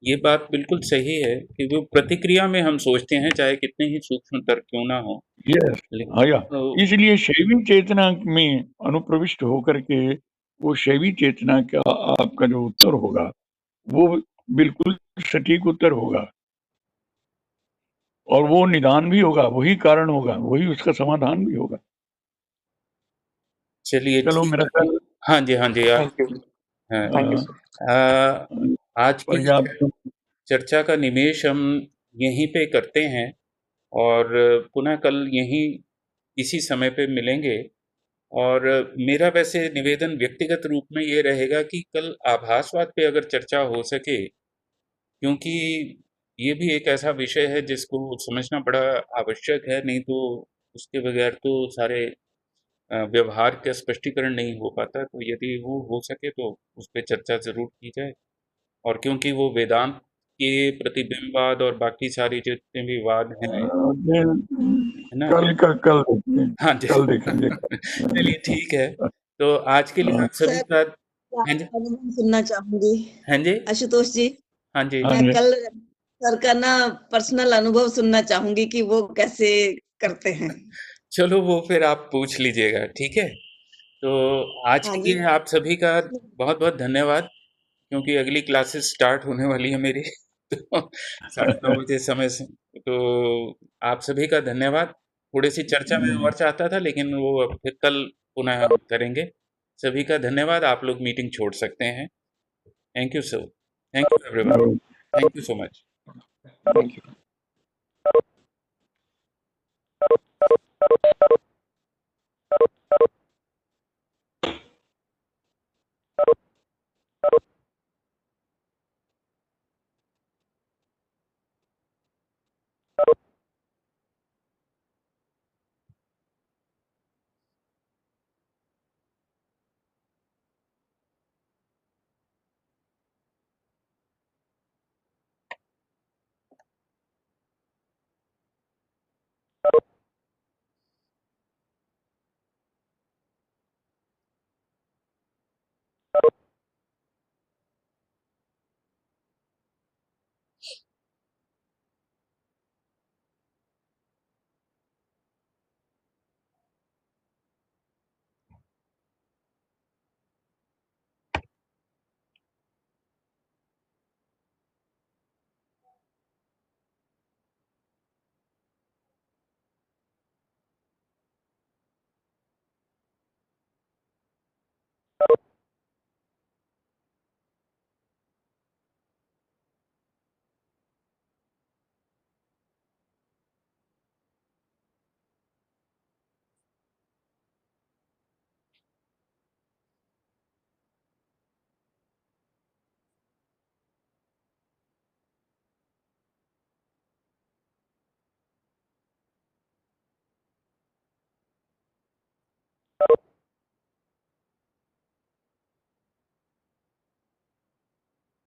ये बात बिल्कुल सही है कि वो प्रतिक्रिया में हम सोचते हैं, चाहे कितने ही सूक्ष्मतर क्यों ना हो। यस, लेकिन तो इसलिए शैवी चेतना में अनुप्रविष्ट होकर के वो शैवी चेतना का आपका जो उत्तर होगा वो बिल्कुल सटीक उत्तर होगा और वो निदान भी होगा, वही कारण होगा, वही उसका समाधान भी होगा। चलिए चलो ठीक मेरा है। ख्याल हाँ जी, हाँ जी। थैंक यू हाँ, थैंक यू सर आज की पर्याप्त चर्चा का निवेश हम यहीं पे करते हैं और पुनः कल यहीं इसी समय पे मिलेंगे। और मेरा वैसे निवेदन व्यक्तिगत रूप में ये रहेगा कि कल आभासवाद पे अगर चर्चा हो सके, क्योंकि ये भी एक ऐसा विषय है जिसको समझना बड़ा आवश्यक है, नहीं तो उसके बगैर तो सारे व्यवहार का स्पष्टीकरण नहीं हो पाता। तो यदि वो हो सके तो उस पे चर्चा ज़रूर की जाए। और क्योंकि वो वेदांत के प्रतिबिंबवाद और बाकी सारी जितने भी वाद हैं, है ना? कल देखेंगे, हाँ जी। कल देखेंगे। चलिए ठीक है। तो आज के लिए आप सभी सर, का मैं हाँ जी, आपका अनुभव सुनना चाहूंगी। हाँ जी, आशुतोष जी, हाँ जी। हाँ मैं जी, कल सर का ना पर्सनल अनुभव सुनना चाहूंगी कि वो कैसे करते हैं। चलो वो फिर आप पूछ लीजिएगा, ठीक है? तो आज हाँ के जी। लिए आप सभी का बहुत-बहुत धन्यवाद, क्योंकि अगली क्लासेस स्टार्ट होने वाली है मेरी तो 9:30 बजे समय से। तो आप सभी का धन्यवाद। थोड़ी-सी चर्चा मैं और चाहता था, लेकिन वो अब फिर कल पुनः हम करेंगे। सभी का धन्यवाद। आप लोग मीटिंग छोड़ सकते हैं। Thank you sir. Thank you everyone. Thank you so much. Thank you